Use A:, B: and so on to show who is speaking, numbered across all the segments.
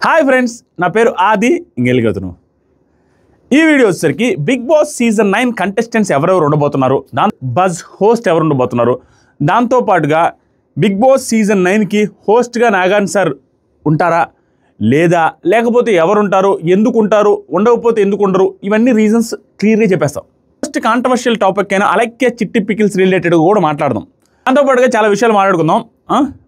A: Hi friends, నా పేరు ఆది ఇంగెలిగతును. ఈ వీడియో వచ్చేసరికి బిగ్ బాస్ సీజన్ 9 కంటెస్టెంట్స్ ఎవరెవరు ఉండబోతున్నారు, బజ్ హోస్ట్ ఎవరు ఉండబోతున్నారు, దాంతోపాటుగా బిగ్ బాస్ సీజన్ 9కి హోస్ట్గా నాగార్జున సార్ ఉంటారా లేదా, లేకపోతే ఎవరు ఉంటారు, ఎందుకు ఉంటారు, ఉండకపోతే ఎందుకు ఉండరు, ఇవన్నీ రీజన్స్ క్లియర్గా చెప్పేస్తాం. ఫస్ట్ కాంట్రవర్షియల్ టాపిక్ అయినా అలాగే చిట్టి పికిల్స్ రిలేటెడ్గా కూడా మాట్లాడదాం. దాంతోపాటుగా చాలా విషయాలు మాట్లాడుకుందాం.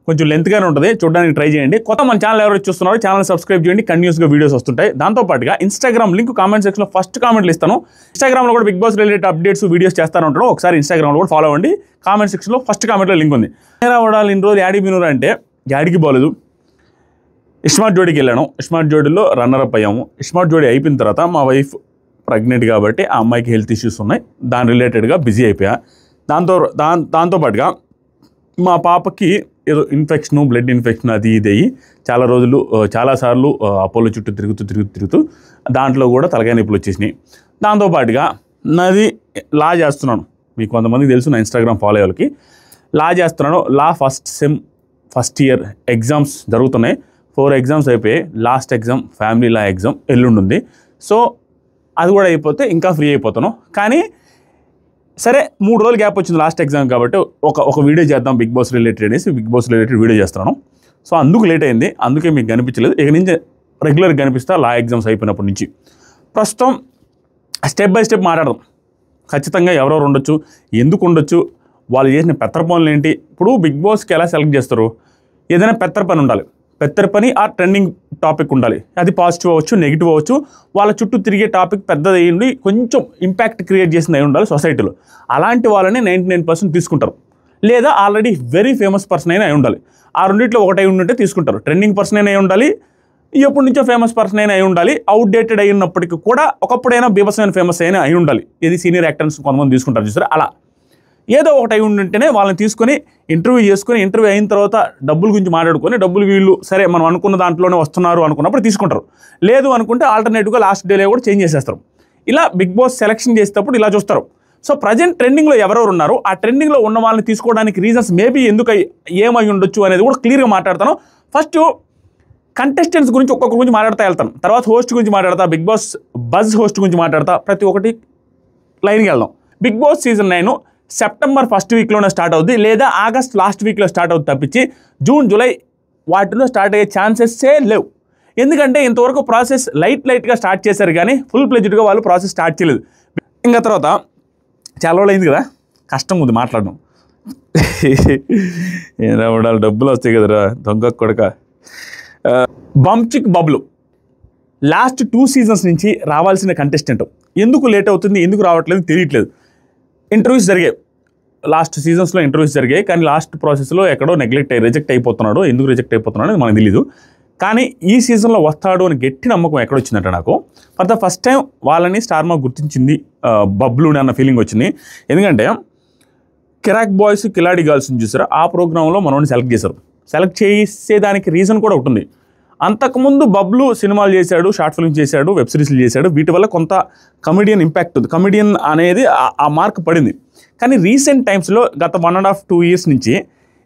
A: కొంచెం లెంత్గానే ఉంటుంది, చూడడానికి ట్రై చేయండి. కొత్త మన ఛానల్ ఎవరు చూస్తున్నారో ఛానల్ సబ్స్క్రైబ్ చేయండి, కంటిన్యూస్గా వీడియోస్ వస్తుంటాయి. దాంతోపాటుగా ఇన్స్టాగ్రామ్ లింక్ కామెంట్ సెక్షన్లో ఫస్ట్ కామెంట్లు ఇస్తాను. ఇన్స్టాగ్రామ్లో కూడా Bigg Boss related updates videos చేస్తాను ఉంటాను. ఒకసారి ఇన్స్టాగ్రామ్లో కూడా ఫాలో అవ్వండి. కామెంట్ సెక్షన్లో ఫస్ట్ కామెంట్లో లింక్ ఉంది. నేరావడాలి ఇన్ని రోజులు యాడికి వినూరా అంటే యాడికి పోలేదు. ఇస్మార్ట్ జోడీకి వెళ్ళాను. ఇస్మార్ట్ జోడీలో రన్నరప్ అయ్యాము. ఇస్మార్ట్ జోడీ అయిపోయిన తర్వాత మా వైఫ్ ప్రెగ్నెంట్ కాబట్టి ఆ అమ్మాయికి హెల్త్ ఇష్యూస్ ఉన్నాయి, దాని రిలేటెడ్గా బిజీ అయిపోయా. దాంతోపాటుగా మా పాపకి ఏదో ఇన్ఫెక్షన్, బ్లడ్ ఇన్ఫెక్షన్ అది ఇది అయ్యి చాలాసార్లు అపోలో చుట్టూ తిరుగుతూ దాంట్లో కూడా తలకాయ నొప్పులు వచ్చేసినాయి. దాంతోపాటుగా నాది లా చేస్తున్నాను. మీకు కొంతమందికి తెలుసు, నా ఇన్స్టాగ్రామ్ ఫాలో వాళ్ళకి లా చేస్తున్నాను. లా ఫస్ట్ ఇయర్ ఎగ్జామ్స్ జరుగుతున్నాయి. 4 ఎగ్జామ్స్ అయిపోయాయి. లాస్ట్ ఎగ్జామ్ ఫ్యామిలీ లా ఎగ్జామ్ ఎల్లుండి ఉంది. సో అది కూడా అయిపోతే ఇంకా ఫ్రీ అయిపోతాను. కానీ సరే, 3 రోజులు గ్యాప్ వచ్చింది లాస్ట్ ఎగ్జామ్ కాబట్టి ఒక వీడియో చేద్దాం బిగ్ బాస్ రిలేటెడ్ అనేసి బిగ్ బాస్ రిలేటెడ్ వీడియో చేస్తున్నాను. సో అందుకు లేట్ అయింది, అందుకే మీకు కనిపించలేదు. ఇక నుంచి రెగ్యులర్గా కనిపిస్తా లా ఎగ్జామ్స్ అయిపోయినప్పటి నుంచి. ప్రస్తుతం స్టెప్ బై స్టెప్ మాట్లాడదాం. ఖచ్చితంగా ఎవరెవరు ఉండొచ్చు, ఎందుకు ఉండొచ్చు, వాళ్ళు చేసిన పెత్తర పనులు ఏంటి. ఇప్పుడు బిగ్ బాస్కి ఎలా సెలెక్ట్ చేస్తారు? ఏదైనా పెత్తర పని ఉండాలి. పెత్తర పని ఆ ట్రెండింగ్ టాపిక్ ఉండాలి. అది పాజిటివ్ అవ్వచ్చు, నెగిటివ్ అవ్వచ్చు. వాళ్ళ చుట్టూ తిరిగే టాపిక్ పెద్దది అయ్యింది, కొంచెం ఇంపాక్ట్ క్రియేట్ చేసింది అయి ఉండాలి సొసైటీలో. అలాంటి వాళ్ళని 99% తీసుకుంటారు. లేదా ఆల్రెడీ వెరీ ఫేమస్ పర్సన్ అయినా అయి ఉండాలి. ఆ రెండింటిలో ఒకటి అయి ఉంటే తీసుకుంటారు. ట్రెండింగ్ పర్సన్ అయినా అయి ఉండాలి, ఎప్పటి నుంచో ఫేమస్ పర్సన్ అయినా అయి ఉండాలి, అవుట్డేటెడ్ అయినప్పటికీ కూడా ఒకప్పుడైనా బీభత్సమైన ఫేమస్ అయినా అయి ఉండాలి. ఇది సీనియర్ యాక్టర్స్ కొంతమంది తీసుకుంటారు చూసారా, అలా ఏదో ఒకటి అయి ఉంటేనే వాళ్ళని తీసుకొని ఇంటర్వ్యూ చేసుకొని, ఇంటర్వ్యూ అయిన తర్వాత డబ్బుల గురించి మాట్లాడుకొని, డబ్బులు వీళ్ళు సరే మనం అనుకున్న దాంట్లోనే వస్తున్నారు అనుకున్నప్పుడు తీసుకుంటారు. లేదు అనుకుంటే ఆల్టర్నేటివ్గా లాస్ట్ డేలో కూడా చేంజ్ చేసేస్తారు. ఇలా బిగ్ బాస్ సెలెక్షన్ చేసేటప్పుడు ఇలా చూస్తారు. సో ప్రజెంట్ ట్రెండింగ్లో ఎవరెవరు ఉన్నారు, ఆ ట్రెండింగ్లో ఉన్న వాళ్ళని తీసుకోవడానికి రీజన్స్ మేబీ ఎందుకు ఏమై ఉండొచ్చు అనేది కూడా క్లియర్గా మాట్లాడతాను. ఫస్ట్ కంటెస్టెంట్స్ గురించి ఒక్కొక్క గురించి మాట్లాడుతూ వెళ్తాను. తర్వాత హోస్ట్ గురించి మాట్లాడతా, బిగ్ బాస్ బజ్ హోస్ట్ గురించి మాట్లాడతా. ప్రతి ఒక్కటి లైన్కి వెళ్దాం. Big boss season 9 September first వీక్లోనే స్టార్ట్ అవుద్ది, లేదా ఆగస్ట్ లాస్ట్ వీక్లో స్టార్ట్ అవుతుంది తప్పించి జూన్ జూలై వాటిలో స్టార్ట్ అయ్యే ఛాన్సెస్సే లేవు. ఎందుకంటే ఇంతవరకు ప్రాసెస్ లైట్గా స్టార్ట్ చేశారు, కానీ ఫుల్ ప్లెజ్డ్గా వాళ్ళు ప్రాసెస్ స్టార్ట్ చేయలేదు. ఇంకా తర్వాత చాలా రోజులు అయింది కదా, కష్టం ఉంది మాట్లాడడం. ఏదో ఉండాలి, డబ్బులు వస్తాయి కదరా దొంగ కొడక. బంచిక్ బబ్లు లాస్ట్ 2 సీజన్స్ నుంచి రావాల్సిన కంటెస్టెంట్ ఎందుకు లేట్ అవుతుంది, ఎందుకు రావట్లేదు తెలియట్లేదు. ఇంటర్వ్యూస్ జరిగాయి, లాస్ట్ సీజన్స్లో ఇంటర్వ్యూస్ జరిగాయి, కానీ లాస్ట్ ప్రాసెస్లో ఎక్కడో రిజెక్ట్ అయిపోతున్నాడు. ఎందుకు రిజెక్ట్ అయిపోతున్నాడు అనేది మనకు తెలీదు. కానీ ఈ సీజన్లో వస్తాడు అని గట్టి నమ్మకం ఎక్కడొచ్చిందంటే నాకు ఫర్ ద ఫస్ట్ టైం వాళ్ళని స్టార్ మా గుర్తించింది బబ్లుని అన్న ఫీలింగ్ వచ్చింది. ఎందుకంటే కిరాక్ బాయ్స్ కిలాడి గర్ల్స్ని చూసారు, ఆ ప్రోగ్రాంలో మనోని సెలెక్ట్ చేశారు. సెలెక్ట్ చేసేదానికి రీజన్ కూడా ఉంటుంది. అంతకుముందు బబ్లు సినిమాలు చేశాడు, షార్ట్ ఫిల్మ్స్ చేశాడు, వెబ్ సిరీస్లు చేశాడు. వీటి వల్ల కొంత కమెడియన్ ఇంపాక్ట్ ఉంది, కమెడియన్ అనేది ఆ మార్క్ పడింది. కానీ రీసెంట్ టైమ్స్లో గత 1.5-2 ఇయర్స్ నుంచి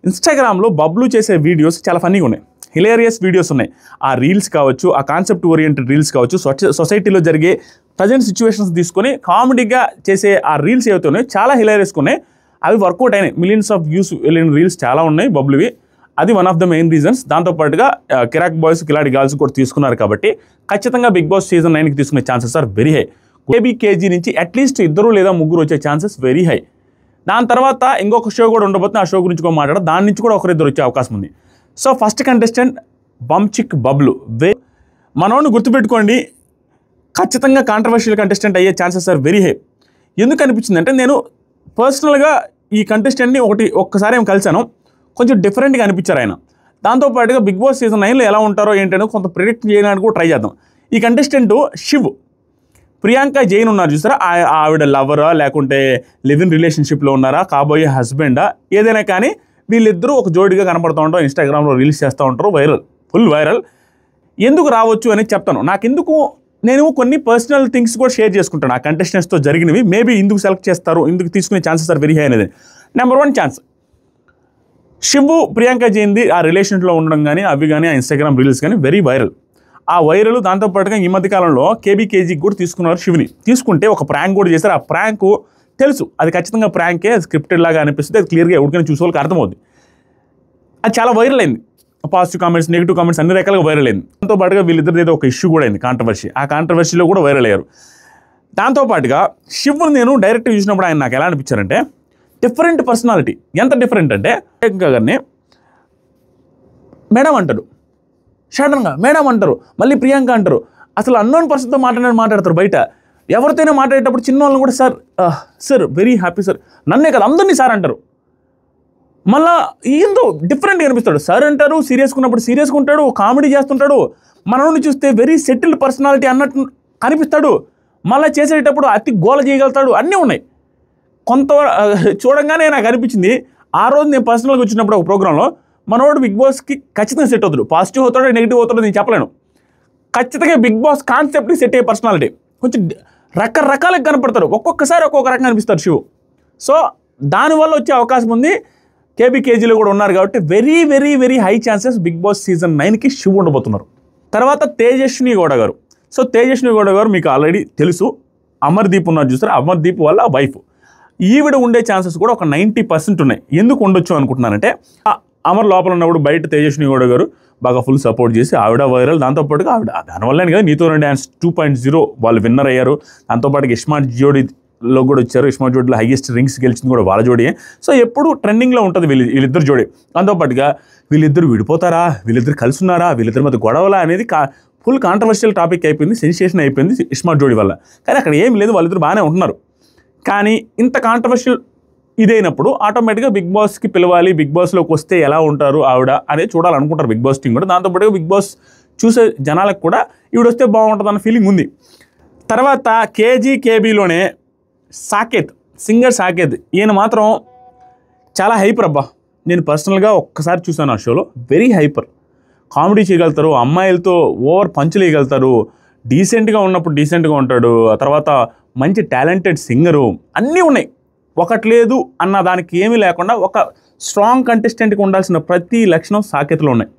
A: ఇన్స్టాగ్రామ్లో బబ్లు చేసే వీడియోస్ చాలా ఫన్నీగా ఉన్నాయి, హిలేరియస్ వీడియోస్ ఉన్నాయి. ఆ రీల్స్ కావచ్చు, ఆ కాన్సెప్ట్ ఓరియంటెడ్ రీల్స్ కావచ్చు, సొసైటీలో జరిగే ప్రజెంట్ సిచ్యువేషన్స్ తీసుకొని కామెడీగా చేసే ఆ రీల్స్ ఏవైతే ఉన్నాయో చాలా హిలేరియస్గా ఉన్నాయి. అవి వర్కౌట్ అయినాయి. మిలియన్స్ ఆఫ్ వ్యూస్ వెళ్ళిన రీల్స్ చాలా ఉన్నాయి బబ్లువి. అది one of the main reasons. దాంతోపాటుగా కిరాక్ బాయ్స్ కిలాడి గర్ల్స్ కూడా తీసుకున్నారు కాబట్టి ఖచ్చితంగా బిగ్ బాస్ సీజన్ 9కి తీసుకునే chances are very high. KB నుంచి అట్లీస్ట్ 2 లేదా 3 వచ్చే ఛాన్సెస్ వెరీ హై. దాని తర్వాత ఇంకొక షో కూడా ఉండబోతుంది, ఆ షో గురించి కూడా మాట్లాడారు. దాని నుంచి కూడా 1-2 వచ్చే అవకాశం ఉంది. So first contestant బంచిక్ Bablu. మనోని గుర్తుపెట్టుకోండి, ఖచ్చితంగా కాంట్రవర్షియల్ కంటెస్టెంట్ అయ్యే ఛాన్సెస్ ఆర్ వెరీ హై. ఎందుకు అనిపించింది అంటే, నేను పర్సనల్గా ఈ కంటెస్టెంట్ని ఒక్కసారి ఏం కలిశాను, కొంచెం డిఫరెంట్గా అనిపించారు ఆయన. దాంతోపాటుగా బిగ్ బాస్ సీజన్ 9లో ఎలా ఉంటారో ఏంటనో కొంత ప్రిడిక్ట్ చేయడానికి కూడా ట్రై చేద్దాం. ఈ కంటెస్టెంట్ శివ్, ప్రియాంక జైన్ ఉన్నారు చూసారా, ఆవిడ లవరా లేకుంటే లివ్ ఇన్ రిలేషన్షిప్లో ఉన్నారా, కాబోయే హస్బెండా, ఏదైనా కానీ వీళ్ళిద్దరూ ఒక జోడిగా కనపడుతూ ఉంటారు. ఇన్స్టాగ్రామ్లో రీల్స్ చేస్తూ ఉంటారు, ఫుల్ వైరల్. ఎందుకు రావచ్చు అని చెప్తాను. నేను కొన్ని పర్సనల్ థింగ్స్ కూడా షేర్ చేసుకుంటాను ఆ కంటెస్టెంట్స్తో జరిగినవి. మేబీ ఎందుకు సెలెక్ట్ చేస్తారు, ఎందుకు తీసుకునే ఛాన్సెస్ ఆర్ వెరీ హై అనేది. నెంబర్ 1 ఛాన్స్, శివు ప్రియాంక జైన్ది ఆ రిలేషన్లో ఉండడం కానీ, అవి కానీ, ఆ ఇన్స్టాగ్రామ్ రీల్స్ కానీ వెరీ వైరల్. ఆ వైరల్ దాంతోపాటుగా ఈ మధ్య కాలంలో కేబీకేజీకి కూడా తీసుకున్నారు శివుని. తీసుకుంటే ఒక ప్రాంక్ కూడా చేశారు. ఆ ప్రాంక్ తెలుసు అది ఖచ్చితంగా ప్రాంకే, అది స్క్రిప్టెడ్ లాగా అనిపిస్తుంది, అది క్లియర్గా ఎవరికైనా చూసే వాళ్ళకి అర్థమవుతుంది. అది చాలా వైరల్ అయింది. పాజిటివ్ కామెంట్స్, నెగిటివ్ కామెంట్స్ అన్ని రకాలుగా వైరల్ అయింది. దాంతోపాటుగా వీళ్ళిద్దరిది ఏదో ఒక ఇష్యూ కూడా అయింది, కాంట్రవర్సీ. ఆ కాంట్రవర్సీలో కూడా వైరల్ అయ్యారు. దాంతోపాటుగా శివుని నేను డైరెక్ట్గా చూసినప్పుడు ఆయన నాకు ఎలా అనిపించారంటే డిఫరెంట్ పర్సనాలిటీ. ఎంత డిఫరెంట్ అంటే ప్రియాంక గారిని మేడం అంటారు, సడన్గా మేడం అంటారు, మళ్ళీ ప్రియాంక అంటారు. అసలు అన్నోన్ పర్సన్తో మాట్లాడతారు బయట. ఎవరితోనే మాట్లాడేటప్పుడు చిన్న వాళ్ళని కూడా సార్ వెరీ హ్యాపీ సార్, నన్నే కదా అందరినీ సార్ అంటారు. మళ్ళా ఏందో డిఫరెంట్గా అనిపిస్తాడు. సార్ అంటారు, సీరియస్గా ఉన్నప్పుడు సీరియస్గా ఉంటాడు, కామెడీ చేస్తుంటాడు. మనల్ని చూస్తే వెరీ సెటిల్డ్ పర్సనాలిటీ అన్నట్టు కనిపిస్తాడు. మళ్ళీ చేసేటప్పుడు అతి గోల చేయగలుగుతాడు. అన్నీ ఉన్నాయి. కొంత చూడంగానే నాకు అనిపించింది, ఆ రోజు నేను పర్సనల్గా వచ్చినప్పుడు ఒక ప్రోగ్రాంలో మనోడు బిగ్ బాస్కి ఖచ్చితంగా సెట్ అవుతాడు. పాజిటివ్ అవుతాడో నెగిటివ్ అవుతాడో నేను చెప్పలేను. ఖచ్చితంగా బిగ్ బాస్ కాన్సెప్ట్కి సెట్ అయ్యే పర్సనాలిటీ. కొంచెం రకరకాలుగా కనపడతారు, ఒక్కొక్కసారి ఒక్కొక్క రకంగా అనిపిస్తారు శివు. సో దానివల్ల వచ్చే అవకాశం ఉంది. కేబీకేజీలో కూడా ఉన్నారు కాబట్టి very very very high chances Bigg boss season 9కి శివు ఉండబోతున్నారు. తర్వాత తేజస్విని గౌడ గారు. సో తేజస్విని గౌడ గారు మీకు ఆల్రెడీ తెలుసు, అమర్దీప్ ఉన్నారు చూస్తారు, అమర్దీప్ వాళ్ళ వైఫ్. ఈవిడ ఉండే ఛాన్సెస్ కూడా ఒక 90% ఉన్నాయి. ఎందుకు ఉండొచ్చు అనుకుంటున్నానంటే అమర్ లోపల ఉన్నప్పుడు బయట తేజస్విని గౌడ గారు బాగా ఫుల్ సపోర్ట్ చేసి ఆవిడ వైరల్. దాంతోపాటుగా ఆవిడ దానివల్లనే కదా నీతో డ్యాన్స్ 2.0 వాళ్ళు విన్నర్ అయ్యారు. దాంతోపాటుగా ఇస్మార్ట్ జోడీలో కూడా వచ్చారు. ఇస్మార్ట్ జోడీలో హైయెస్ట్ రింగ్స్ గెలిచింది కూడా వాళ్ళ జోడీయే. సో ఎప్పుడు ట్రెండింగ్లో ఉంటుంది వీళ్ళిద్దరు జోడీ. దాంతోపాటుగా వీళ్ళిద్దరు విడిపోతారా, వీళ్ళిద్దరు కలిసి ఉన్నారా, వీళ్ళిద్దరి మధ్య గొడవలా అనేది ఫుల్ కాంట్రవర్షియల్ టాపిక్ అయిపోయింది, సెన్సేషన్ అయిపోయింది ఇస్మార్ట్ జోడీ వల్ల. కానీ అక్కడ ఏం లేదు, వాళ్ళిద్దరు బాగానే ఉంటున్నారు. కానీ ఇంత కాంట్రవర్షియల్ ఇదైనప్పుడు ఆటోమేటిక్గా బిగ్ బాస్కి పిలవాలి, బిగ్ బాస్లోకి వస్తే ఎలా ఉంటారు ఆవిడ అనేది చూడాలనుకుంటారు బిగ్ బాస్ టీం కూడా. దాంతోపాటుగా బిగ్ బాస్ చూసే జనాలకు కూడా ఈవిడ వస్తే బాగుంటుంది అన్న ఫీలింగ్ ఉంది. తర్వాత కేజీకేబీలోనే సాకేత్, సింగర్ సాకేత్, ఈయన మాత్రం చాలా హైపర్ అబ్బా. నేను పర్సనల్గా ఒక్కసారి చూసాను ఆ షోలో. వెరీ హైపర్, కామెడీ చేయగలుగుతారు, అమ్మాయిలతో ఓవర్ పంచులు వేయగలుగుతారు, డీసెంట్గా ఉన్నప్పుడు డీసెంట్గా ఉంటాడు. ఆ తర్వాత మంచి టాలెంటెడ్ సింగరు, అన్నీ ఉన్నాయి. ఒకటి లేదు అన్న దానికి ఏమీ లేకుండా ఒక స్ట్రాంగ్ కంటెస్టెంట్కి ఉండాల్సిన ప్రతి లక్షణం సాకేత్లో ఉన్నాయి.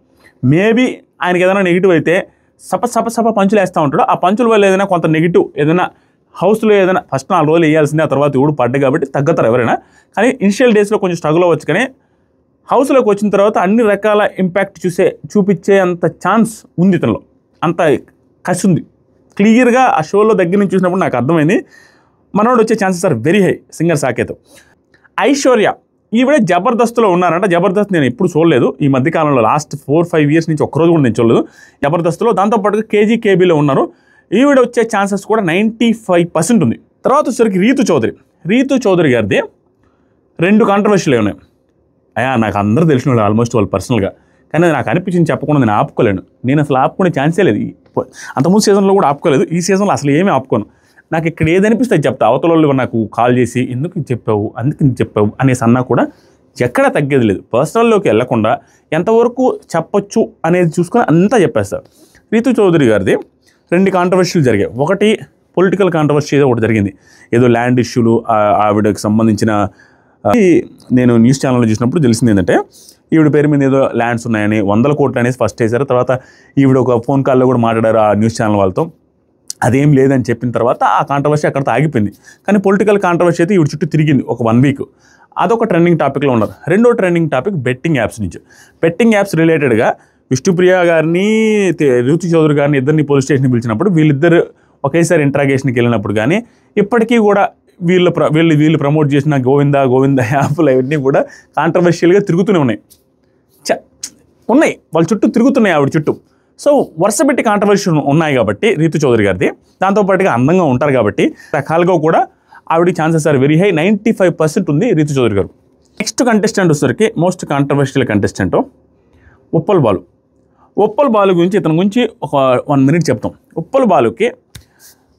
A: మేబీ ఆయనకి ఏదైనా నెగిటివ్ అయితే సప పంచులు వేస్తూ ఉంటాడు. ఆ పంచుల వల్ల ఏదైనా కొంత నెగిటివ్ ఏదైనా హౌస్లో ఏదైనా ఫస్ట్ 4 రోజులు వేయాల్సిందే, ఆ తర్వాత ఎవడు పడ్డాయి కాబట్టి తగ్గుతారు ఎవరైనా. కానీ ఇనిషియల్ డేస్లో కొంచెం స్ట్రగుల్ అవ్వచ్చు. కానీ హౌస్లోకి వచ్చిన తర్వాత అన్ని రకాల ఇంపాక్ట్ చూపించే అంత ఛాన్స్ ఉంది ఇతనిలో, అంత కసి ఉంది. క్లియర్గా ఆ షోలో దగ్గర నుంచి చూసినప్పుడు నాకు అర్థమైంది మనోడు వచ్చే chances are very high. Singer Saketh. Aishwarya, ఈవిడ జబర్దస్త్లో ఉన్నారంట. జబర్దస్త్ నేను ఎప్పుడు చూడలేదు ఈ మధ్యకాలంలో, లాస్ట్ 4-5 ఇయర్స్ నుంచి ఒక్కరోజు కూడా నేను చూడలేదు జబర్దస్త్లో. దాంతోపాటుగా కేజీకేబీలో ఉన్నారు. ఈవిడ వచ్చే ఛాన్సెస్ కూడా 95% ఉంది. తర్వాత వచ్చేసరికి రీతు చౌదరి గారిది 2 కాంట్రవర్షియల్ ఉన్నాయి. నాకు అందరూ తెలిసిన వాళ్ళు ఆల్మోస్ట్ వాళ్ళు పర్సనల్గా. కానీ నాకు అనిపించింది చెప్పకుండా నేను ఆపుకోలేను. నేను అసలు ఆపుకునే ఛాన్సే లేదు. అంతకుముందు సీజన్లో కూడా ఆపుకోలేదు, ఈ సీజన్లో అసలు ఏమీ ఆపుకోను. నాకు ఇక్కడ ఏదనిపిస్తే చెప్తా. అవతల వాళ్ళు నాకు కాల్ చేసి ఎందుకు చెప్పావు, అందుకు చెప్పావు అనేసి అన్నా కూడా ఎక్కడా తగ్గేది లేదు. పర్సనల్లోకి వెళ్లకుండా ఎంతవరకు చెప్పొచ్చు అనేది చూసుకొని అంతా చెప్పేస్తారు. రీతు చౌదరి గారిది 2 కాంట్రవర్షియలు జరిగాయి. ఒకటి పొలిటికల్ కాంట్రవర్సీ ఏదో ఒకటి జరిగింది, ఏదో ల్యాండ్ ఇష్యూలు ఆవిడకి సంబంధించిన. నేను న్యూస్ ఛానల్లో చూసినప్పుడు తెలిసింది ఏంటంటే ఈవిడ పేరు మీద ఏదో ల్యాండ్స్ ఉన్నాయని 100 కోట్లు అనేసి ఫస్ట్ వేశారు. తర్వాత ఈవిడ ఒక ఫోన్ కాల్లో కూడా మాట్లాడారు ఆ న్యూస్ ఛానల్ వాళ్ళతో. అదేం లేదని చెప్పిన తర్వాత ఆ కాంట్రవర్సీ అక్కడితో ఆగిపోయింది. కానీ పొలిటికల్ కాంట్రవర్సీ అయితే ఈవిడ చుట్టూ తిరిగింది ఒక 1 వీక్. అదొక ట్రెండింగ్ టాపిక్లో ఉన్నారు. రెండో ట్రెండింగ్ టాపిక్ బెట్టింగ్ యాప్స్ నుంచి. బెట్టింగ్ యాప్స్ రిలేటెడ్గా విష్ణుప్రియ గారిని, రీతు చౌదరి గారిని ఇద్దరిని పోలీస్ స్టేషన్కి పిలిచినప్పుడు వీళ్ళిద్దరు ఒకేసారి ఇంట్రాగేషన్కి వెళ్ళినప్పుడు కానీ ఇప్పటికీ కూడా వీళ్ళు ప్రమోట్ చేసిన గోవింద యాప్లు అవన్నీ కూడా కాంట్రవర్షియల్గా తిరుగుతూనే ఉన్నాయి. వాళ్ళ చుట్టూ తిరుగుతున్నాయి ఆవిడ చుట్టూ. సో వరుసపెట్టి కాంట్రవర్సీ ఉన్నాయి కాబట్టి రీతు చౌదరి గారిది. దాంతోపాటుగా అందంగా ఉంటారు కాబట్టి రకాలుగా కూడా ఆవిడ ఛాన్సెస్ ఆర్ వెరీ హై. 95% ఉంది రీతు చౌదరి గారు. నెక్స్ట్ కంటెస్టెంట్ వచ్చేసరికి most controversial contestant Uppal Balu గురించి. ఇతని గురించి ఒక 1 మినిట్ చెప్తాం. ఉప్పల్ బాలుకి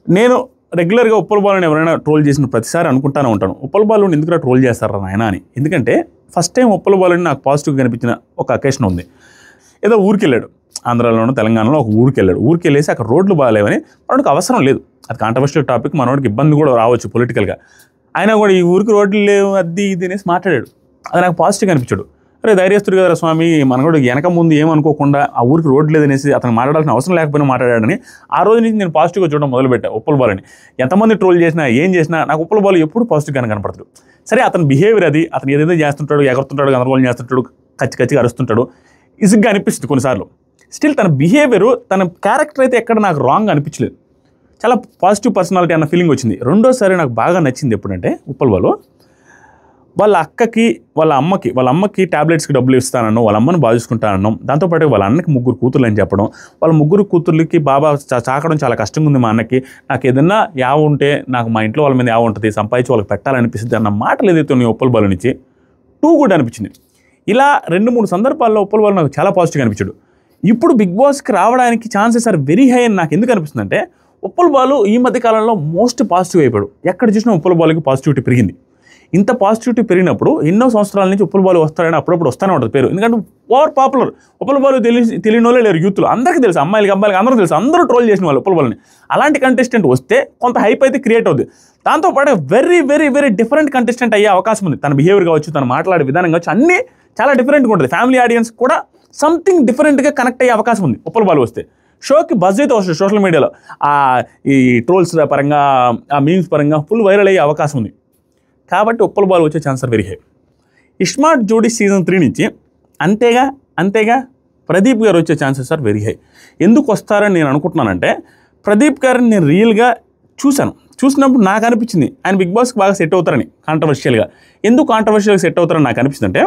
A: నేను రెగ్యులర్గా ఉప్పల్ బాలుని ఎవరైనా ట్రోల్ చేసిన ప్రతిసారి అనుకుంటానే ఉంటాను, ఉప్పల్ బాలుని ఎందుకు ట్రోల్ చేస్తారా నాయన అని. ఎందుకంటే ఫస్ట్ టైం ఉప్పల్ బాలుని నాకు పాజిటివ్గా కనిపించిన ఒక అకేషన్ ఉంది. ఏదో ఊరికి వెళ్ళాడు, ఆంధ్రాలోనూ తెలంగాణలో ఒక ఊరికి వెళ్ళేసి అక్కడ రోడ్లు బాగాలేవని. మనోడికి అవసరం లేదు, అది కాంట్రవర్షియల్ టాపిక్, మనోడికి ఇబ్బంది కూడా రావచ్చు పొలిటికల్గా. అయినా కూడా ఈ ఊరికి రోడ్లు లేవు అది ఇది అనేసి మాట్లాడాడు. అది నాకు పాజిటివ్గా అనిపించాడు. అరే ధైర్యస్తుడు కదా స్వామి, మనకు వెనక ముందు ఏమనుకోకుండా ఆ ఊరికి రోడ్ లేదనేసి అతను మాట్లాడాల్సిన అవసరం లేకపోయినా మాట్లాడాడని ఆ రోజు నుంచి నేను పాజిటివ్గా చూడడం మొదలుపెట్టా ఉప్పల్ బాలుని. ఎంతమంది ట్రోల్ చేసినా ఏం చేసినా నాకు ఉప్పల్ బాలు ఎప్పుడు పాజిటివ్గానే కనపడతాడు. సరే అతని బిహేవియర్ అది, అతను ఏదైతే చేస్తుంటాడు, ఎగురుతుంటాడు, గందరగోళం చేస్తుంటాడు, కచ్చిగా అరుస్తుంటాడు, ఇసుగ్గా అనిపిస్తుంది కొన్నిసార్లు. స్టిల్ తన బిహేవియర్, తన క్యారెక్టర్ అయితే ఎక్కడ నాకు రాంగ్ అనిపించలేదు. చాలా పాజిటివ్ పర్సనాలిటీ అన్న ఫీలింగ్ వచ్చింది. రెండోసారి నాకు బాగా నచ్చింది ఎప్పుడంటే ఉప్పల్ బాలు వాళ్ళ అమ్మకి ట్యాబ్లెట్స్కి డబ్బులు ఇస్తానన్నాం, వాళ్ళ అమ్మని బాగా చూసుకుంటానన్నాం. దాంతోపాటు వాళ్ళ అన్నకి 3 కూతుర్లు అని చెప్పడం, వాళ్ళ 3 కూతుర్లకి బాబా చాకడం చాలా కష్టంగా ఉంది మా అన్నకి, నాకు ఏదన్నా యావ ఉంటే నాకు మా ఇంట్లో వాళ్ళ మీద యావ ఉంటుంది, సంపాదించి వాళ్ళకి పెట్టాలనిపిస్తుంది అన్న మాటలు ఏదైతే ఉన్నాయి ఉప్పల్ బాలు నుంచి టూ గుడ్ అనిపించింది. ఇలా 2-3 సందర్భాల్లో ఉప్పల్ బాలు నాకు చాలా పాజిటివ్గా అనిపించాడు. ఇప్పుడు బిగ్ బాస్కి రావడానికి ఛాన్సెస్ ఆర్ వెరీ హై అని నాకు ఎందుకు అనిపిస్తుంది అంటే, ఉప్పల్ బాలు ఈ మధ్య కాలంలో మోస్ట్ పాజిటివ్ అయిపోయాడు. ఎక్కడ చూసినా ఉప్పల్ బాలుకి పాజిటివిటీ పెరిగింది. ఇంత పాజిటివిటీ పెరిగినప్పుడు ఎన్నో సంవత్సరాల నుంచి ఉప్పల్ బాలు వస్తాడని అప్పుడప్పుడు వస్తూనే ఉంటుంది పేరు. ఎందుకంటే ఓవర్ పాపులర్. ఉప్పల్ బాలు తెలియని వాళ్ళే లేరు యూత్లో, అందరికీ తెలుసు, అమ్మాయిలకి అందరూ తెలుసు, అందరూ ట్రోల్ చేసిన వాళ్ళు ఉప్పల్ బాలుని. అలాంటి కంటెస్టెంట్ వస్తే కొంత హైప్ అయితే క్రియేట్ అవుతుంది. దాంతోపాటు very very very different contestant అయ్యే అవకాశం ఉంది. తన బిహేవియర్ కావచ్చు, తను మాట్లాడే విధానం కావచ్చు, అన్నీ చాలా డిఫరెంట్గా ఉంటుంది. ఫ్యామిలీ ఆడియన్స్ కూడా సంథింగ్ డిఫరెంట్గా కనెక్ట్ అయ్యే అవకాశం ఉంది ఉప్పల్ బాలు వస్తే. షోకి బజ్ అయితే వస్తుంది సోషల్ మీడియాలో, ఈ ట్రోల్స్ పరంగా, ఆ మీమ్స్ పరంగా ఫుల్ వైరల్ అయ్యే అవకాశం ఉంది. కాబట్టి ఉప్పల్ బాలు వచ్చే ఛాన్స్ వెరీ హై. ఇస్మార్ట్ జోడీ సీజన్ 3 నుంచి అంతేగా ప్రదీప్ గారు వచ్చే ఛాన్సెస్ ఆర్ వెరీ హై. ఎందుకు వస్తారని నేను అనుకుంటున్నానంటే, ప్రదీప్ గారిని నేను రియల్గా చూసినప్పుడు నాకు అనిపించింది ఆయన బిగ్ బాస్కి బాగా సెట్ అవుతారని. కాంట్రవర్షియల్గా ఎందుకు కాంట్రవర్షియల్గా సెట్ అవుతారని నాకు అనిపించింది అంటే,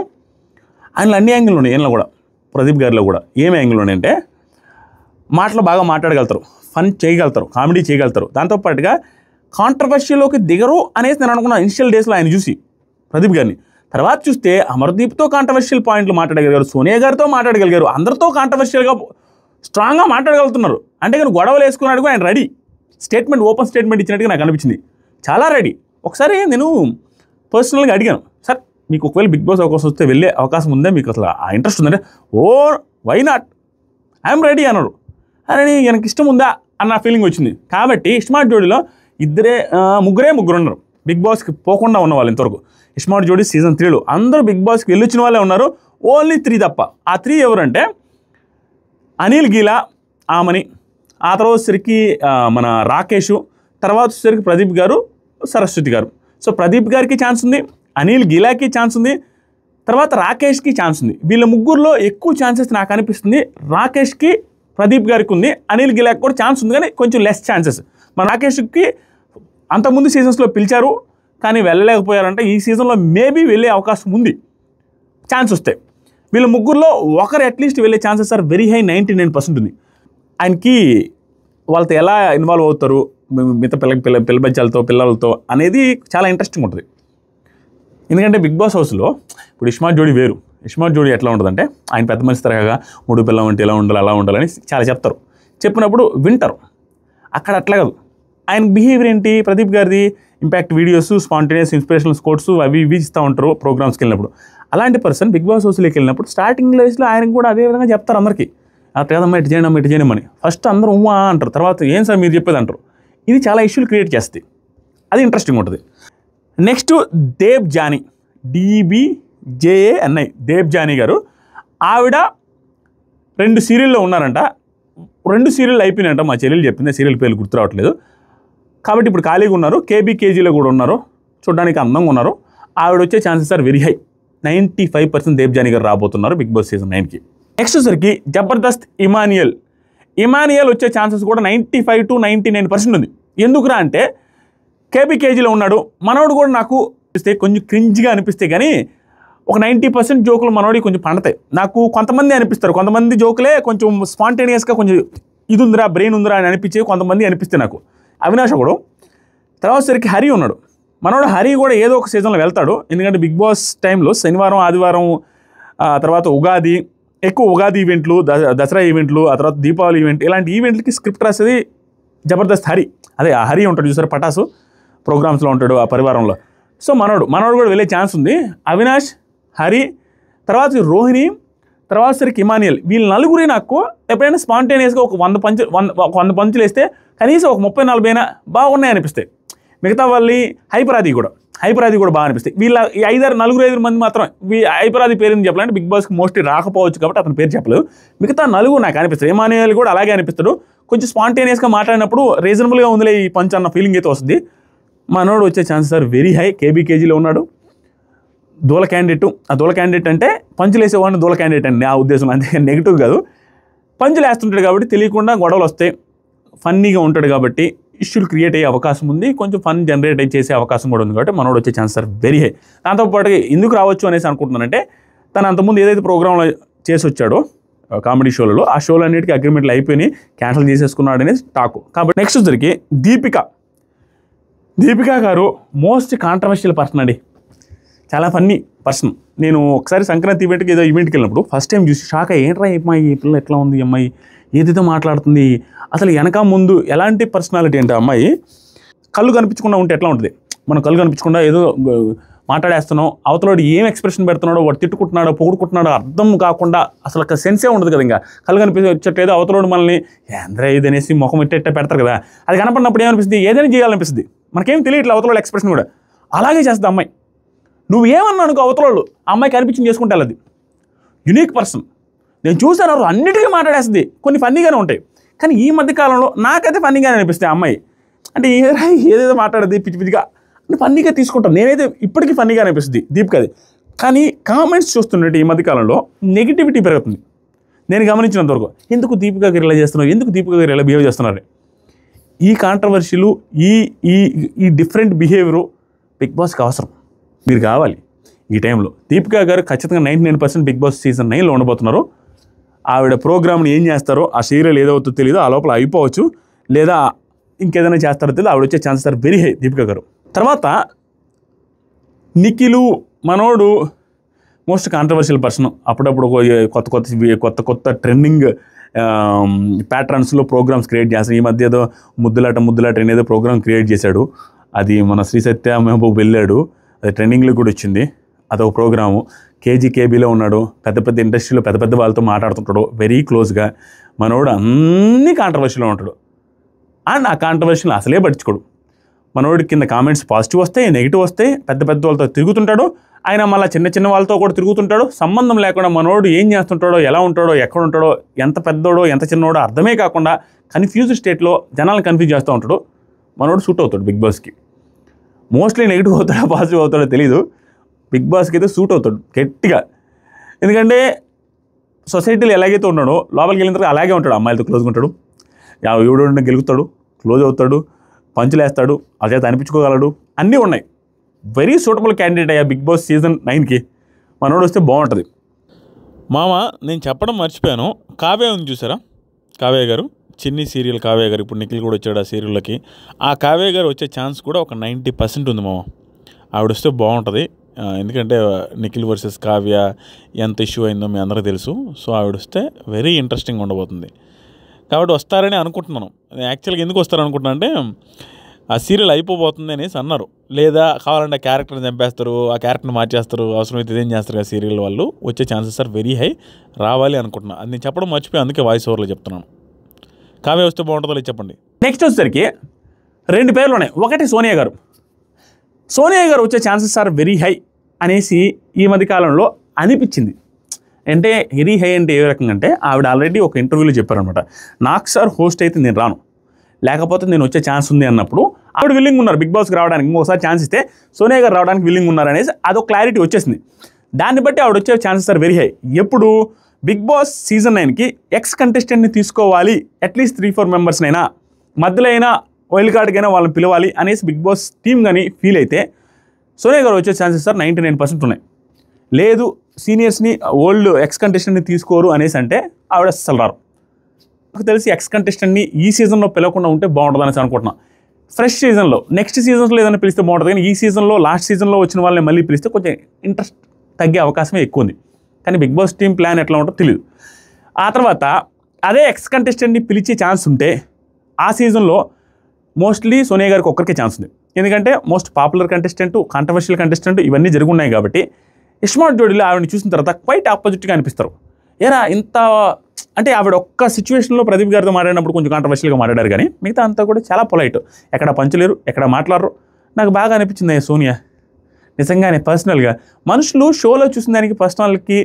A: ఆయనలో అన్ని యాంగిల్లో ఉన్నాయి. ఈయనలో కూడా, ప్రదీప్ గారిలో కూడా ఏం యాంగిల్ ఉన్నాయంటే, మాటలు బాగా మాట్లాడగలుగుతారు, ఫన్ చేయగలుగుతారు, కామెడీ చేయగలుగుతారు. దాంతోపాటుగా కాంట్రవర్షియల్లోకి దిగరు అనేసి నేను అనుకున్నాను ఇనిషియల్ డేస్లో ఆయన చూసి ప్రదీప్ గారిని. తర్వాత చూస్తే అమర్దీప్తో కాంట్రవర్షియల్ పాయింట్లు మాట్లాడగలిగారు, సోనియా గారితో మాట్లాడగలిగారు, అందరితో కాంట్రవర్షియల్గా స్ట్రాంగ్గా మాట్లాడగలుగుతున్నారు. అంటే కానీ గొడవలు వేసుకున్నాడు ఆయన రెడీ, ఓపెన్ స్టేట్మెంట్ ఇచ్చినట్టుగా నాకు అనిపించింది, చాలా రెడీ. ఒకసారి నేను పర్సనల్గా అడిగాను, సార్ మీకు ఒకవేళ బిగ్ బాస్ అవకాశం వస్తే వెళ్ళే అవకాశం ఉందా, మీకు అసలు ఆ ఇంట్రెస్ట్ ఉందంటే, ఓ వై నాట్, ఐఎమ్ రెడీ అన్నాడు. అని எனக்கு ఇష్టం ఉందా అన్న ఫీలింగ్ వచ్చింది. కాబట్టి ఇస్మార్ట్ జోడీలో ముగ్గురు ఉన్నారు బిగ్ బాస్కి పోకుండా ఉన్న వాళ్ళు ఇంతవరకు. ఇస్మార్ట్ జోడీ సీజన్ 3లో అందరూ బిగ్ బాస్కి వెళ్ళొచ్చిన వాళ్ళే ఉన్నారు, ఓన్లీ 3 తప్ప. ఆ 3 ఎవరంటే అనిల్ గీలా, ఆమని, ఆ తర్వాత సరికి మన రాకేష్, తర్వాత సరికి ప్రదీప్ గారు, సరస్వతి గారు. సో ప్రదీప్ గారికి ఛాన్స్ ఉంది, అనిల్ గీలాకి ఛాన్స్ ఉంది, తర్వాత రాకేష్కి ఛాన్స్ ఉంది. వీళ్ళ ముగ్గురులో ఎక్కువ ఛాన్సెస్ నాకు అనిపిస్తుంది రాకేష్కి, ప్రదీప్ గారికి ఉంది. అనిల్ గిలాకి కూడా ఛాన్స్ ఉంది, కానీ కొంచెం లెస్ ఛాన్సెస్. మన రాకేష్కి అంతకుముందు సీజన్స్లో పిలిచారు కానీ వెళ్ళలేకపోయారంటే, ఈ సీజన్లో మేబీ వెళ్ళే అవకాశం ఉంది ఛాన్స్ వస్తే. వీళ్ళ ముగ్గురులో ఒకరు అట్లీస్ట్ వెళ్ళే ఛాన్సెస్ ఆర్ వెరీ హై, 99% ఉంది. ఆయనకి వాళ్ళతో ఎలా ఇన్వాల్వ్ అవుతారు, మిగతా పిల్లలతో అనేది చాలా ఇంట్రెస్టింగ్ ఉంటుంది. ఎందుకంటే బిగ్ బాస్ హౌస్లో ఇప్పుడు ఇస్మార్ట్ జోడీ వేరు. ఇస్మార్ట్ జోడీ ఎట్లా ఉంటుందంటే, ఆయన పెద్ద మనిషి తరగా 3 పిల్లలు అంటే ఇలా ఉండాలి, అలా ఉండాలని చాలా చెప్తారు, చెప్పినప్పుడు వింటారు. అక్కడ అట్లా కాదు. ఆయన బిహేవియర్ ఏంటి, ప్రదీప్ గారిది impact videos, spontaneous inspirational quotes అవి ఇవి ఇస్తూ ఉంటారు ప్రోగ్రామ్స్కి వెళ్ళినప్పుడు. అలాంటి పర్సన్ బిగ్ బాస్ హౌస్లోకి వెళ్ళినప్పుడు స్టార్టింగ్ లైఫ్లో ఆయన కూడా అదే విధంగా చెప్తారు అందరికీ, అట్లా కదమ్మా ఇటు చేయనమ్మని. ఫస్ట్ అందరూ ఉమ్మా అంటారు, తర్వాత ఏం సార్ మీరు చెప్పేది అంటారు. ఇది చాలా ఇష్యూలు క్రియేట్ చేస్తుంది, అది ఇంట్రెస్టింగ్ ఉంటుంది. Next Debjani, DBJANI, Debjani గారు. ఆవిడ 2 సీరియల్లో ఉన్నారంట, 2 సీరియల్ అయిపోయినాయంట. మా చెల్లెలు చెప్పింది, సీరియల్ పేర్లు గుర్తు రావట్లేదు. కాబట్టి ఇప్పుడు ఖాళీగా ఉన్నారు. KBKGలో కూడా ఉన్నారు, చూడడానికి అందంగా ఉన్నారు. ఆవిడ వచ్చే chances are very high. 95% Debjani గారు రాబోతున్నారు బిగ్ బాస్ సీజన్ 9కి. నెక్స్ట్ సరికి జబర్దస్త్ ఇమానియల్ వచ్చే ఛాన్సెస్ కూడా 95 to 99% ఉంది. ఎందుకురా అంటే KBKGలో ఉన్నాడు. మనోడు కూడా నాకు కొంచెం క్రింజ్గా అనిపిస్తే కానీ ఒక 90% జోకులు మనోడి కొంచెం పండతాయి. నాకు కొంతమంది అనిపిస్తారు, కొంతమంది జోకులే కొంచెం స్పాంటేనియస్గా కొంచెం ఇది ఉందిరా, బ్రెయిన్ ఉందిరా అని అనిపించే కొంతమంది అనిపిస్తే నాకు. అవినాష్ ఒకడు. తర్వాత సరికి హరి ఉన్నాడు. మనోడు హరి కూడా ఏదో ఒక సీజన్లో వెళ్తాడు. ఎందుకంటే బిగ్ బాస్ టైంలో శనివారం, ఆదివారం, తర్వాత ఉగాది, ఎక్కువ ఉగాది ఈవెంట్లు, దసరా ఈవెంట్లు, ఆ తర్వాత దీపావళి ఈవెంట్, ఇలాంటి ఈవెంట్లకి స్క్రిప్ట్ రాసేది జబర్దస్త్ హరి. అదే ఆ హరి ఉంటాడు చూసారు, పటాసు ప్రోగ్రామ్స్లో ఉంటాడు ఆ పరివారంలో. సో మనోడు కూడా వెళ్ళే ఛాన్స్ ఉంది. అవినాష్, హరి, తర్వాత రోహిణి, తర్వాత సరికి ఇమానియల్, వీళ్ళు నలుగురి నాకు ఎప్పుడైనా స్పాంటేనియస్గా ఒక 100 పంచులు వేస్తే కనీసం ఒక 30-40 బాగున్నాయి అనిపిస్తాయి. మిగతా వాళ్ళని హైపర్ అది కూడా హైపరాది కూడా బాగా అనిపిస్తాయి. వీళ్ళ ఈ 5 మంది మాత్రం హైపరాది పేరు ఎందుకు చెప్పాలంటే బిగ్ బాస్కి మోస్ట్లీ రాకపోవచ్చు కాబట్టి అతని పేరు చెప్పలేదు. మిగతా 4 నాకు అనిపిస్తుంది. ఎమాన్యుయల్ కూడా అలాగే అనిపిస్తాడు. కొంచెం స్పాంటేనియస్గా మాట్లాడినప్పుడు రీజనబుల్గా ఉందిలే ఈ పంచ్ అన్న ఫీలింగ్ అయితే వస్తుంది. మనోడు వచ్చే ఛాన్సెస్ ఆర్ వెరీ హై. కేజీలో ఉన్నాడు. దూల క్యాండిడేట్. ఆ దూల క్యాండిడేట్ అంటే పంచులు వేసేవాడిని దూల క్యాండిడేట్ అండి నా ఉద్దేశం, అంతే నెగిటివ్ కాదు. పంచులు వేస్తుంటాడు కాబట్టి తెలియకుండా గొడవలు వస్తాయి. ఫన్నీగా ఉంటాడు కాబట్టి ఇష్యూలు క్రియేట్ అయ్యే అవకాశం ఉంది. కొంచెం ఫన్ జనరేట్ చేసే అవకాశం కూడా ఉంది కాబట్టి మనోడు వచ్చే ఛాన్సెస్ ఆర్ వెరీ హై. దాంతోపాటు ఎందుకు రావచ్చు అనేసి అనుకుంటున్నానంటే తను అంతకుముందు ఏదైతే ప్రోగ్రాంలో చేసి వచ్చాడో కామెడీ షోలలో ఆ షోలు అన్నిటికీ అగ్రిమెంట్లు అయిపోయి క్యాన్సిల్ చేసేసుకున్నాడు అనేది టాక్. కాబట్టి నెక్స్ట్ వచ్చరికి దీపిక గారు మోస్ట్ కాంట్రవర్షియల్ పర్సన్ అండి. చాలా ఫన్నీ పర్సన్. నేను ఒకసారి సంక్రాంతి ఈవెంట్కి ఏదో ఈవెంట్కి వెళ్ళినప్పుడు ఫస్ట్ టైం చూసి షాక్ అయ్యి ఏంట్రా అమ్మాయి ఈ పిల్ల ఎట్లా ఉంది, అమ్మాయి ఏదైతే మాట్లాడుతుంది, అసలు వెనక ముందు ఎలాంటి పర్సనాలిటీ అంటే అమ్మాయి కళ్ళు కనిపించకుండా ఉంటే ఎట్లా ఉంటుంది, మనం కళ్ళు కనిపించకుండా ఏదో మాట్లాడేస్తున్నాం, అవతలోడు ఏం ఎక్స్ప్రెషన్ పెడుతున్నాడో, వాడు తిట్టుకుంటున్నాడో పొగుడుకుంటున్నాడో అర్థం కాకుండా అసలు ఒక సెన్సే ఉండదు కదా. ఇంకా కళ్ళు కనిపించట్లేదు, అవతలోడు మనల్ని ఏంద్రా ఇది అనేసి ముఖం ఇట్ట పెడతారు కదా, అది కనపడినప్పుడు ఏమనిపిస్తుంది, ఏదైనా చేయాలనిపిస్తుంది. మనకేం తెలియట్లేదు అవతలోడు ఎక్స్ప్రెషన్ కూడా. అలాగే చేస్తుంది అమ్మాయి. నువ్వు ఏమన్నా అనుకో అవతలోళ్ళు అమ్మాయి కనిపించింది చేసుకుంటే వెళ్ళదు. Unique person. నేను చూసాను అన్నిటికీ మాట్లాడేస్తుంది. కొన్ని ఫన్నీగానే ఉంటాయి కానీ ఈ మధ్యకాలంలో నాకైతే ఫన్నీగానే అనిపిస్తాయి అమ్మాయి. అంటే ఏదేదో మాట్లాడేది పిచ్చి పిచ్చిగా అంటే ఫన్నీగా తీసుకుంటాను. నేనైతే ఇప్పటికీ ఫన్నీగా అనిపిస్తుంది దీపికది. కానీ కామెంట్స్ చూస్తున్నట్టు ఈ మధ్యకాలంలో నెగిటివిటీ పెరుగుతుంది. నేను గమనించినంతవరకు ఎందుకు దీపిక గారు ఇలా చేస్తున్నారు, ఎందుకు దీపిక గారు ఇలా బిహేవ్ చేస్తున్నారు, ఈ కాంట్రవర్షీలు ఈ ఈ డిఫరెంట్ బిహేవియరు బిగ్ బాస్కి అవసరం. మీరు కావాలి ఈ టైంలో. దీపిక గారు ఖచ్చితంగా 99% బిగ్ బాస్ సీజన్ 9లో ఉండబోతున్నారు. ఆవిడ ప్రోగ్రామ్ని ఏం చేస్తారో, ఆ సీరియల్ ఏదవుతుందో తెలియదు, ఆ లోపల అయిపోవచ్చు, లేదా ఇంకేదైనా చేస్తారో తెలియదు. ఆవిడ వచ్చే chances are very high Deepika గారు. తర్వాత నిఖిలు మనోడు మోస్ట్ కాంట్రవర్షియల్ పర్సన్. అప్పుడప్పుడు కొత్త ట్రెండింగ్ ప్యాటర్న్స్లో ప్రోగ్రామ్స్ క్రియేట్ చేస్తాడు. ఈ మధ్య ఏదో ముద్దులాట అనేదో ప్రోగ్రామ్ క్రియేట్ చేశాడు. అది మన శ్రీ సత్య మహబూబ్ వెళ్ళాడు, అది ట్రెండింగ్లో కూడా వచ్చింది. అదొక ప్రోగ్రాము. కేబీలో ఉన్నాడు, పెద్ద ఇండస్ట్రీలో పెద్ద వాళ్ళతో మాట్లాడుతుంటాడు వెరీ క్లోజ్గా. మనోడు అన్ని కాంట్రవర్షియల్లో ఉంటాడు అండ్ ఆ కాంట్రవర్షియల్ అసలే పట్టించుకోడు. మనోడి కింద కామెంట్స్ పాజిటివ్ వస్తాయి, నెగిటివ్ వస్తాయి. పెద్ద వాళ్ళతో తిరుగుతుంటాడు, ఆయన మళ్ళీ చిన్న వాళ్ళతో కూడా తిరుగుతుంటాడు. సంబంధం లేకుండా మనోడు ఏం చేస్తుంటాడో, ఎలా ఉంటాడో, ఎక్కడ ఉంటాడో, ఎంత పెద్దోడో ఎంత చిన్నోడో అర్థమే కాకుండా కన్ఫ్యూజ్ స్టేట్లో జనాలను కన్ఫ్యూజ్ చేస్తూ ఉంటాడు. మనోడు సూట్ అవుతాడు బిగ్ బాస్కి. మోస్ట్లీ నెగిటివ్ అవుతాడో పాజిటివ్ అవుతాడో తెలీదు, బిగ్ బాస్కి అయితే సూట్ అవుతాడు గట్టిగా. ఎందుకంటే సొసైటీలో ఎలాగైతే ఉన్నాడో లోపలికి వెళ్ళిన తర్వాత అలాగే ఉంటాడు. అమ్మాయిలతో క్లోజ్గా ఉంటాడు, ఎవడో గెలుగుతాడు, క్లోజ్ అవుతాడు, పంచులు వేస్తాడు, అదే అనిపించుకోగలడు, అన్నీ ఉన్నాయి. వెరీ సూటబుల్ క్యాండిడేట్ అయ్యా బిగ్ బాస్ సీజన్ 9కి. మనోడు వస్తే బాగుంటుంది.
B: మామ నేను చెప్పడం మర్చిపోయాను, కావ్య ఉంది చూసారా, కావ్య గారు, చిన్ని సీరియల్ కావ్య గారు. ఇప్పుడు నిఖిల్ కూడా వచ్చాడు ఆ సీరియల్లోకి. ఆ కావ్య గారు వచ్చే ఛాన్స్ కూడా ఒక 90% ఉంది మామ. ఆవిడ వస్తే బాగుంటుంది. ఎందుకంటే నిఖిల్ వర్సెస్ కావ్య ఎంత ఇష్యూ అయిందో మీ అందరికీ తెలుసు. సో ఆవిడ వస్తే వెరీ ఇంట్రెస్టింగ్ ఉండబోతుంది. కాబట్టి వస్తారని అనుకుంటున్నాను. యాక్చువల్గా ఎందుకు వస్తారనుకుంటున్నా అంటే ఆ సీరియల్ అయిపోబోతుంది అనేసి అన్నారు. లేదా కావాలంటే ఆ క్యారెక్టర్ని చంపేస్తారు, ఆ క్యారెక్టర్ని మార్చేస్తారు, అవసరమైతే ఇదేం చేస్తారు ఆ సీరియల్ వాళ్ళు. వచ్చే ఛాన్సెస్ ఆర్ వెరీ హై. రావాలి అనుకుంటున్నా. అది నేను చెప్పడం మర్చిపోయి అందుకే వాయిస్ ఓవర్లో చెప్తున్నాను. కావ్య వస్తే బాగుంటుందో లేదు చెప్పండి.
A: నెక్స్ట్ వచ్చేసరికి 2 పేర్లు ఉన్నాయి. ఒకటి సోనియా గారు వచ్చే ఛాన్సెస్ ఆర్ వెరీ హై అనేసి ఈ మధ్యకాలంలో అనిపించింది. అంటే వెరీ హై అంటే ఏ రకంగా అంటే ఆవిడ ఆల్రెడీ ఒక ఇంటర్వ్యూలో చెప్పారనమాట, నాకు సార్ హోస్ట్ అయితే నేను రాను, లేకపోతే నేను వచ్చే ఛాన్స్ ఉంది అన్నప్పుడు ఆవిడ విల్లింగ్ ఉన్నారు బిగ్ బాస్కి రావడానికి. ఇంకోసారి ఛాన్స్ ఇస్తే సోనియా గారు రావడానికి విల్లింగ్ ఉన్నారు అనేసి అదొక క్లారిటీ వచ్చేసింది. దాన్ని బట్టి ఆవిడ వచ్చే ఛాన్సెస్ ఆర్ వెరీ హై. ఎప్పుడు బిగ్ బాస్ సీజన్ 9కి ఎక్స్ కంటెస్టెంట్ని తీసుకోవాలి, అట్లీస్ట్ 3-4 మెంబర్స్నైనా, మధ్యలో అయినా వైల్డ్ కార్డ్కైనా వాళ్ళని పిలవాలి అనేసి బిగ్ బాస్ టీమ్ కానీ ఫీల్ అయితే సోనియా గారు వచ్చే ఛాన్సెస్ సార్ 99% ఉన్నాయి. లేదు సీనియర్స్ని ఓల్డ్ ఎక్స్ కంటెస్టెంట్ని తీసుకోరు అనేసి అంటే ఆవిడ అస్సలు రారు. నాకు తెలిసి ఎక్స్ కంటెస్టెంట్ని ఈ సీజన్లో పిలవకుండా ఉంటే బాగుంటుంది అనేసి అనుకుంటున్నాను. ఫ్రెష్ సీజన్లో నెక్స్ట్ సీజన్స్లో ఏదైనా పిలిస్తే బాగుంటుంది. కానీ ఈ సీజన్లో లాస్ట్ సీజన్లో వచ్చిన వాళ్ళని మళ్ళీ పిలిస్తే కొంచెం ఇంట్రెస్ట్ తగ్గే అవకాశమే ఎక్కువ ఉంది. కానీ బిగ్ బాస్ టీమ్ ప్లాన్ ఎట్లా ఉంటుందో తెలియదు. ఆ తర్వాత అదే ఎక్స్ కంటెస్టెంట్ని పిలిచే ఛాన్స్ ఉంటే ఆ సీజన్లో మోస్ట్లీ సోనియా గారికి ఒక్కరికే ఛాన్స్ ఉంది. ఎందుకంటే most popular contestant, controversial contestant ఇవన్నీ జరుగున్నాయి కాబట్టి ఇస్మార్ట్ జోడీలో ఆవిడని చూసిన తర్వాత క్వైట్ ఆపోజిట్గా అనిపిస్తారు. ఏరా ఇంత అంటే ఆవిడ ఒక్క సిచ్యువేషన్లో ప్రదీప్ గారితో మాట్లాడినప్పుడు కొంచెం కాంట్రవర్షియల్గా మాట్లాడారు, కానీ మిగతా అంతా కూడా చాలా పొలైట్, ఎక్కడ పంచలేరు, ఎక్కడ మాట్లాడరు. నాకు బాగా అనిపించింది సోనియా. నిజంగానే పర్సనల్గా మనుషులు షోలో చూసిన దానికి పర్సనల్కి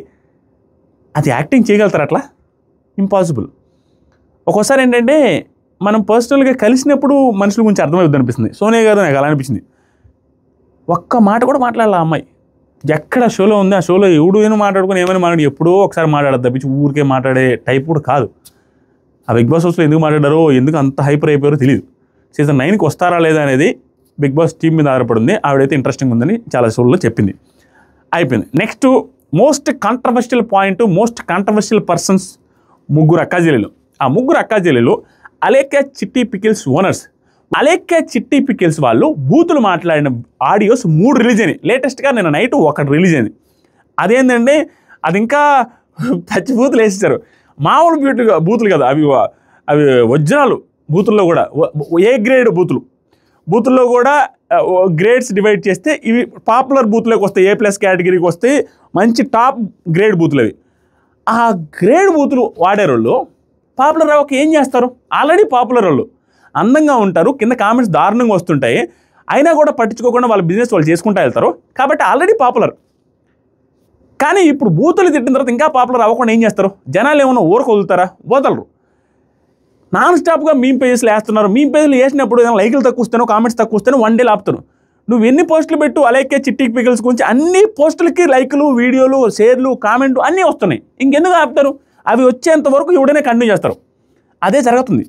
A: అది యాక్టింగ్ చేయగలుగుతారు అట్లా? ఇంపాసిబుల్. ఒక్కోసారి ఏంటంటే మనం పర్సనల్గా కలిసినప్పుడు మనుషుల గురించి అర్థమవుతుంది అనిపిస్తుంది. సోనియా గారు నాకు అలా అనిపించింది. ఒక్క మాట కూడా మాట్లాడాలి ఆ అమ్మాయి. ఎక్కడ షోలో ఉంది, ఆ షోలో ఎవడు ఏమైనా మాట్లాడుకుని ఏమైనా మాట్లాడి ఎప్పుడో ఒకసారి మాట్లాడదు తప్పించి ఊరికే మాట్లాడే టైప్ కూడా కాదు. ఆ బిగ్ బాస్ హౌస్లో ఎందుకు మాట్లాడారో, ఎందుకు అంత హైపర్ అయిపోయారో తెలియదు. సీజన్ 9కి వస్తారా లేదా అనేది బిగ్ బాస్ టీం మీద ఆధారపడింది. ఆవిడైతే ఇంట్రెస్టింగ్ ఉందని చాలా షోల్లో చెప్పింది. అయిపోయింది. Next most controversial point, most controversial persons ముగ్గురు అక్కాజెల్లీలు. ఆ ముగ్గురు అక్కాజెల్లీలు అలేఖ్య చిట్టి పికిల్స్ ఓనర్స్. అలేఖ్య చిట్టి పికిల్స్ వాళ్ళు బూతులు మాట్లాడిన ఆడియోస్ 3 రిలీజ్ అయినాయి. లేటెస్ట్గా నిన్న నైట్ 1 రిలీజ్ అయింది. అదేంటంటే అది ఇంకా పచ్చి బూతులు వేసేసారు. మామూలు బూతులు కదా, అవి వజ్రాలు. బూతుల్లో కూడా ఏ గ్రేడ్ బూతుల్లో కూడా గ్రేడ్స్ డివైడ్ చేస్తే ఇవి పాపులర్ బూతులోకి వస్తాయి. A+ కేటగిరీకి వస్తాయి. మంచి టాప్ గ్రేడ్ బూతులు అవి. ఆ గ్రేడ్ బూతులు వాడే వాళ్ళు పాపులర్ అవ్వక ఏం చేస్తారు? ఆల్రెడీ పాపులర్ వాళ్ళు అందంగా ఉంటారు, కింద కామెంట్స్ దారుణంగా వస్తుంటాయి, అయినా కూడా పట్టించుకోకుండా వాళ్ళ బిజినెస్ వాళ్ళు చేసుకుంటూ వెళ్తారు. కాబట్టి ఆల్రెడీ పాపులర్. కానీ ఇప్పుడు బూతులు తిట్టిన తర్వాత ఇంకా పాపులర్ అవ్వకుండా ఏం చేస్తారు? జనాలు ఏమన్నా ఊరకు వదులుతారా? వదలరు. నాన్ స్టాప్గా మీమ్ పేజెస్లు వేస్తున్నారు. మీమ్ పేజీలు వేసినప్పుడు ఏదైనా లైకులు తక్కువ వస్తానో, కామెంట్స్ తక్కువ వస్తానో 1 డే ఆపుతారు. నువ్వు ఎన్ని పోస్టులు పెట్టు అలేఖ్య చిట్టి పికిల్స్ గురించి, అన్ని పోస్టులకి లైకులు, వీడియోలు, షేర్లు, కామెంట్లు అన్నీ వస్తున్నాయి. ఇంకెందుకు ఆపుతారు? అవి వచ్చేంత వరకు ఎవడైనా కంటిన్యూ చేస్తారు. అదే జరుగుతుంది.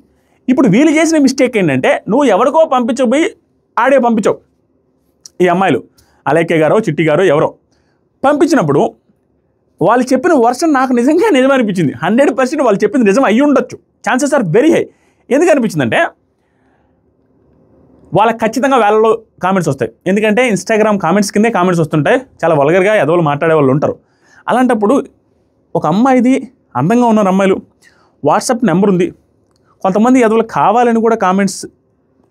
A: ఇప్పుడు వీళ్ళు చేసిన మిస్టేక్ ఏంటంటే, నువ్వు ఎవరికో పంపించబోయి ఆడే పంపించావు. ఈ అమ్మాయిలు అలేఖ్య గారో చిట్టి గారో ఎవరో పంపించినప్పుడు వాళ్ళు చెప్పిన వర్షన్ నాకు నిజంగా నిజం అనిపించింది. 100% వాళ్ళు చెప్పింది నిజం అయ్యి ఉండొచ్చు. Chances are very high. ఎందుకు అనిపించిందంటే, వాళ్ళకి ఖచ్చితంగా వేలలో కామెంట్స్ వస్తాయి. ఎందుకంటే ఇన్స్టాగ్రామ్ కామెంట్స్ కిందే కామెంట్స్ వస్తుంటాయి. చాలా వల్గర్గా ఎదవలు మాట్లాడే వాళ్ళు ఉంటారు. అలాంటప్పుడు ఒక అమ్మాయిది, అందంగా ఉన్న అమ్మాయిలు, వాట్సాప్ నెంబర్ ఉంది. కొంతమంది ఎదవలు కావాలని కూడా కామెంట్స్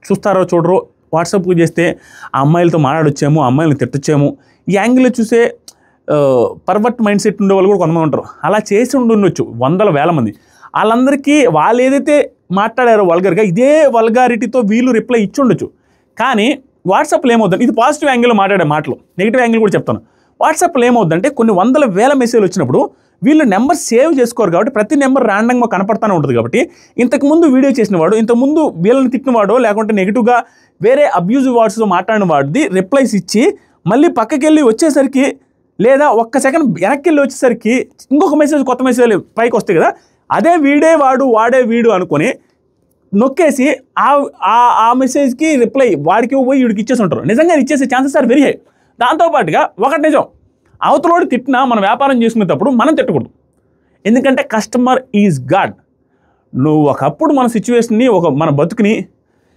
A: చూస్తారో చూడరో వాట్సాప్కి చేస్తే ఆ అమ్మాయిలతో మాట్లాడొచ్చేమో, అమ్మాయిలను తిట్టొచ్చేమో, ఈ యాంగిల్లో చూసే పర్వర్ట్ మైండ్ సెట్ ఉండే వాళ్ళు కూడా కొంతమంది ఉంటారు. అలా చేసి ఉండొచ్చు 100,000 మంది. వాళ్ళందరికీ వాళ్ళు ఏదైతే మాట్లాడారో వల్గర్గా, ఇదే వల్గారిటీతో వీళ్ళు రిప్లై ఇచ్చి ఉండొచ్చు. కానీ వాట్సాప్లో ఏమవుతుంది, ఇది పాజిటివ్ యాంగిల్లో మాట్లాడే మాటలు, నెగిటివ్ యాంగిల్ కూడా చెప్తాను. వాట్సాప్లో ఏమవుతుందంటే కొన్ని 100,000 మెసేజ్లు వచ్చినప్పుడు వీళ్ళు నెంబర్ సేవ్ చేసుకోరు కాబట్టి ప్రతి నెంబర్ ర్యాండంగా కనపడతానే ఉంటుంది. కాబట్టి ఇంతకుముందు వీడియో చేసిన వాడు, ఇంతకుముందు వీళ్ళని తిట్టినవాడో లేకుంటే నెగిటివ్గా వేరే అబ్యూజివ్ వర్డ్స్తో మాట్లాడిన వాడిది రిప్లైస్ ఇచ్చి మళ్ళీ పక్కకి వెళ్ళి వచ్చేసరికి, లేదా ఒక్క సెకండ్ వెనక్కి వెళ్ళి వచ్చేసరికి ఇంకొక మెసేజ్, కొత్త మెసేజ్ పైకి వస్తాయి కదా, అదే వాడే వీడు అనుకొని నొక్కేసి ఆ మెసేజ్కి రిప్లై వాడికి పోయి వీడికి ఇచ్చేసి ఉంటారు. నిజంగా ఇచ్చేసే ఛాన్సెస్ ఆర్ వెరీ హై. దాంతోపాటుగా ఒకటి నిజం, అవతలోడు తిట్టినా మనం వ్యాపారం చేసుకునేటప్పుడు మనం తిట్టకూడదు. ఎందుకంటే కస్టమర్ ఈజ్ గాడ్. నువ్వు ఒకప్పుడు మన సిచ్యువేషన్ని, మన బతుకుని,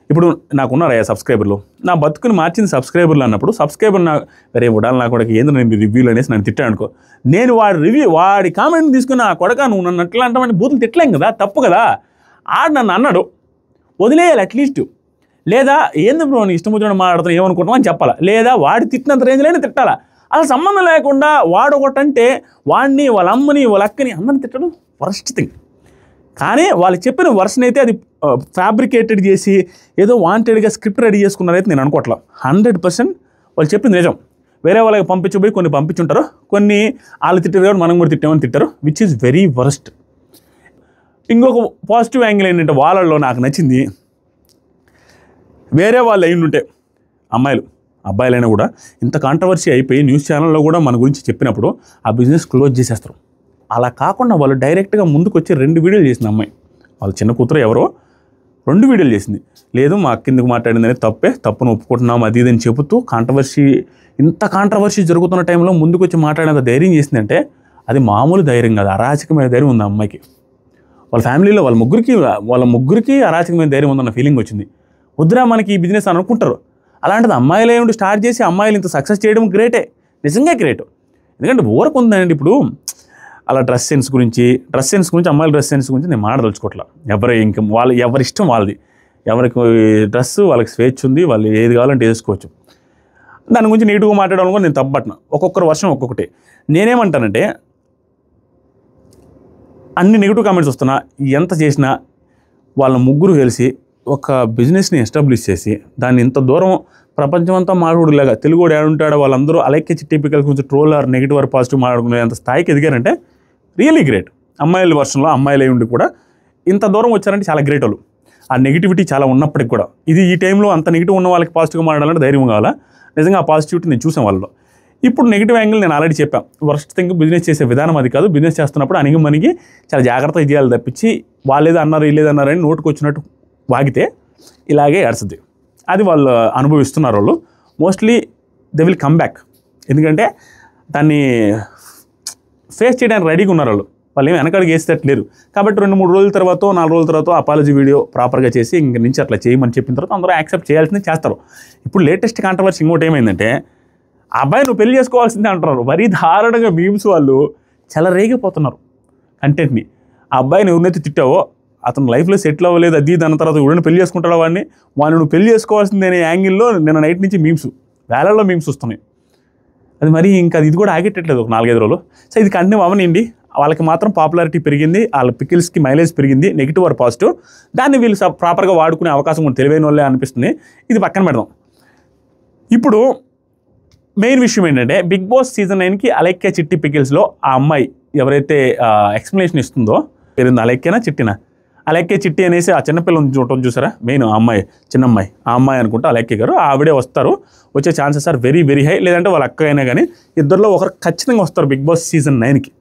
A: ఇప్పుడు నాకున్నారయ్యా సబ్స్క్రైబర్లు, నా బతుకుని మార్చింది సబ్స్క్రైబర్లు అన్నప్పుడు సబ్స్క్రైబర్ వేరే ఉడాలి నా కొడక ఏంది నేను రివ్యూలు అనేసి నన్ను తిట్టాను అనుకో, నేను వాడి కామెంట్ తీసుకుని నా కొడక నువ్వు నన్ను అట్లా అంటామని బూతులు తిట్టలేం కదా, తప్పు కదా. ఆడు నన్ను అన్నాడు, వదిలేయాలి అట్లీస్ట్. లేదా ఏంది బ్రో నీ ఇష్టం వచ్చిన మాట్లాడుతాను ఏమనుకుంటాం అని చెప్పాలా, లేదా వాడి తిట్టినంత రేంజ్లోనే తిట్టాలా. అసలు సంబంధం లేకుండా వాడు ఒకటంటే వాడిని, వాళ్ళ అమ్మని, వాళ్ళ అక్కని అందరిని తిట్టడం వరస్ట్ థింగ్. కానీ వాళ్ళు చెప్పిన వర్షన్ అయితే అది ఫ్యాబ్రికేటెడ్ చేసి ఏదో వాంటెడ్గా స్క్రిప్ట్ రెడీ చేసుకున్నారైతే నేను అనుకోవట్లా. 100% వాళ్ళు చెప్పింది నిజం. వేరే వాళ్ళకి పంపించబోయి కొన్ని పంపించుంటారు, కొన్ని వాళ్ళు తిట్టారు కాబట్టి మనం కూడా తిట్టామని తిట్టారు, విచ్ ఈజ్ వెరీ వరస్ట్. ఇంకొక పాజిటివ్ యాంగిల్ ఏంటంటే వాళ్ళల్లో నాకు నచ్చింది, వేరే వాళ్ళు అయ్యిండుంటే అమ్మాయిలు అబ్బాయిలైనా కూడా ఇంత కాంట్రవర్సీ అయిపోయి న్యూస్ ఛానల్లో కూడా మన గురించి చెప్పినప్పుడు ఆ బిజినెస్ క్లోజ్ చేసేస్తారు. అలా కాకుండా వాళ్ళు డైరెక్ట్గా ముందుకు వచ్చి 2 వీడియోలు చేసిన అమ్మాయి, వాళ్ళ చిన్న కూతురు ఎవరో 2 వీడియోలు చేసింది. లేదు మా కిందకు మాట్లాడింది అనేది తప్పును ఒప్పుకుంటున్నాం అది ఇదని చెబుతూ ఇంత కాంట్రవర్సీ జరుగుతున్న టైంలో ముందుకు వచ్చి మాట్లాడేంత ధైర్యం చేసిందంటే అది మామూలు ధైర్యం కాదు, అరాచకమైన ధైర్యం ఉంది ఆ అమ్మాయికి. వాళ్ళ ఫ్యామిలీలో వాళ్ళ ముగ్గురికి అరాచకమైన ధైర్యం ఉందన్న ఫీలింగ్ వచ్చింది. వద్దురా మనకి ఈ బిజినెస్ అని అనుకుంటారు. అలాంటిది అమ్మాయిలు ఏమిటి స్టార్ట్ చేసి అమ్మాయిలు ఇంత సక్సెస్ చేయడం గ్రేటే, నిజంగా గ్రేట్. ఎందుకంటే ఊరకు ఉందండి ఇప్పుడు అలా డ్రెస్ సెన్స్ గురించి అమ్మాయిల డ్రెస్ సెన్స్ గురించి నేను మాట్లాడదలుచుకోవట్లా. ఎవరి ఇష్టం వాళ్ళది, ఎవరికి డ్రెస్ వాళ్ళకి స్వేచ్ఛ ఉంది, వాళ్ళు ఏది కావాలంటే వేసుకోవచ్చు. దాని గురించి నెగిటివ్గా మాట్లాడడం కూడా నేను తప్పట్టిన. ఒక్కొక్కరు వర్షం ఒక్కొక్కటి. నేనేమంటానంటే అన్ని నెగిటివ్ కామెంట్స్ వస్తున్నా ఎంత చేసినా వాళ్ళ ముగ్గురు కలిసి ఒక బిజినెస్ని ఎస్టాబ్లిష్ చేసి దాన్ని ఇంత దూరం ప్రపంచం అంతా మాట్లాడులాగా తెలుగు వాడు ఏడుంటాడో వాళ్ళందరూ అలైక్య చిట్టి పికల్స్ కొంచెం troll or negative or positive మాట్లాడుకునే అంత స్థాయికి ఎదిగారంటే రియలీ గ్రేట్. అమ్మాయిల వర్షన్లో అమ్మాయిలు అయి ఉండి కూడా ఇంత దూరం వచ్చారంటే చాలా గ్రేట్ వాళ్ళు. ఆ నెగిటివిటీ చాలా ఉన్నప్పటికి కూడా ఈ టైంలో అంత నెగిటివ్ ఉన్న వాళ్ళకి పాజిటివ్గా మాట్లాడాలంటే ధైర్యం కావాలా. నిజంగా ఆ పాజిటివిటీ నేను చూసాను వాళ్ళలో. ఇప్పుడు నెగిటివ్ యాంగిల్ నేను ఆల్రెడీ చెప్పాను. వర్స్ట్ థింగ్ బిజినెస్ చేసే విధానం అది కాదు. బిజినెస్ చేస్తున్నప్పుడు అణిగి మణిగి చాలా జాగ్రత్తగా చేయాలి తప్పించి వాళ్ళేదో అన్నారు వీళ్ళేదన్నారు అని నోటుకు వచ్చినట్టు వాగితే ఇలాగే ఏడుస్తుంది. అది వాళ్ళు అనుభవిస్తున్నారు. వాళ్ళు mostly they will come back. ఎందుకంటే దాన్ని ఫేస్ చేయడానికి రెడీగా ఉన్నారు వాళ్ళు ఏమి వెనకడికి వేసేటట్లేరు. కాబట్టి 2-3 రోజుల తర్వాత 4 రోజుల తర్వాత అపాలజీ వీడియో ప్రాపర్గా చేసి ఇంక నుంచి అట్లా చేయమని చెప్పిన తర్వాత అందరూ యాక్సెప్ట్ చేయాల్సింది చేస్తారు. ఇప్పుడు లేటెస్ట్ కాంట్రవర్సీ ఇంకోటి ఏమైందంటే ఆ అబ్బాయి నువ్వు పెళ్లి చేసుకోవాల్సిందే అంటున్నారు. మరీ దారుణంగా మీమ్స్ వాళ్ళు చాలా రేగిపోతున్నారు కంటెంట్ని. ఆ అబ్బాయిని ఎవరినైతే తిట్టావో అతను లైఫ్లో సెటిల్ అవ్వలేదు అది దాని తర్వాత ఎవరైనా పెళ్లి చేసుకుంటాడో వాడిని నువ్వు పెళ్లి చేసుకోవాల్సిందే అనే యాంగిల్లో నిన్న నైట్ నుంచి మీమ్స్ వేలల్లో మీమ్స్ వస్తున్నాయి. అది మరి ఇంకా ఇది కూడా ఆగేటట్లేదు ఒక 4-5 రోజులు. సో ఇది కంటిన్యూ అవ్వనండి. వాళ్ళకి మాత్రం పాపులారిటీ పెరిగింది, వాళ్ళ పికిల్స్కి మైలేజ్ పెరిగింది, నెగిటివ్ ఆర్ పాజిటివ్. దాన్ని వీళ్ళు ప్రాపర్గా వాడుకునే అవకాశం కూడా తెలివైన వాళ్ళే అనిపిస్తుంది. ఇది పక్కన పెడదాం. ఇప్పుడు మెయిన్ విషయం ఏంటంటే బిగ్ బాస్ సీజన్ 9కి అలైక్య చిట్టి పికిల్స్లో ఆ అమ్మాయి ఎవరైతే ఎక్స్ప్లెనేషన్ ఇస్తుందో పేరుంది అలైక్యనా చిట్టినా అలైక్య చిట్టి అనేసి ఆ చిన్నపిల్లని చూడటం చూసారా మెయిన్ ఆ అమ్మాయి చిన్నమ్మాయి ఆ అమ్మాయి అనుకుంటా అలైక్య గారు ఆవిడే వస్తారు. వచ్చే chances are very very high. లేదంటే వాళ్ళ అక్క అయినా కానీ ఇద్దరిలో ఒకరు ఖచ్చితంగా వస్తారు బిగ్ బాస్ సీజన్ 9కి.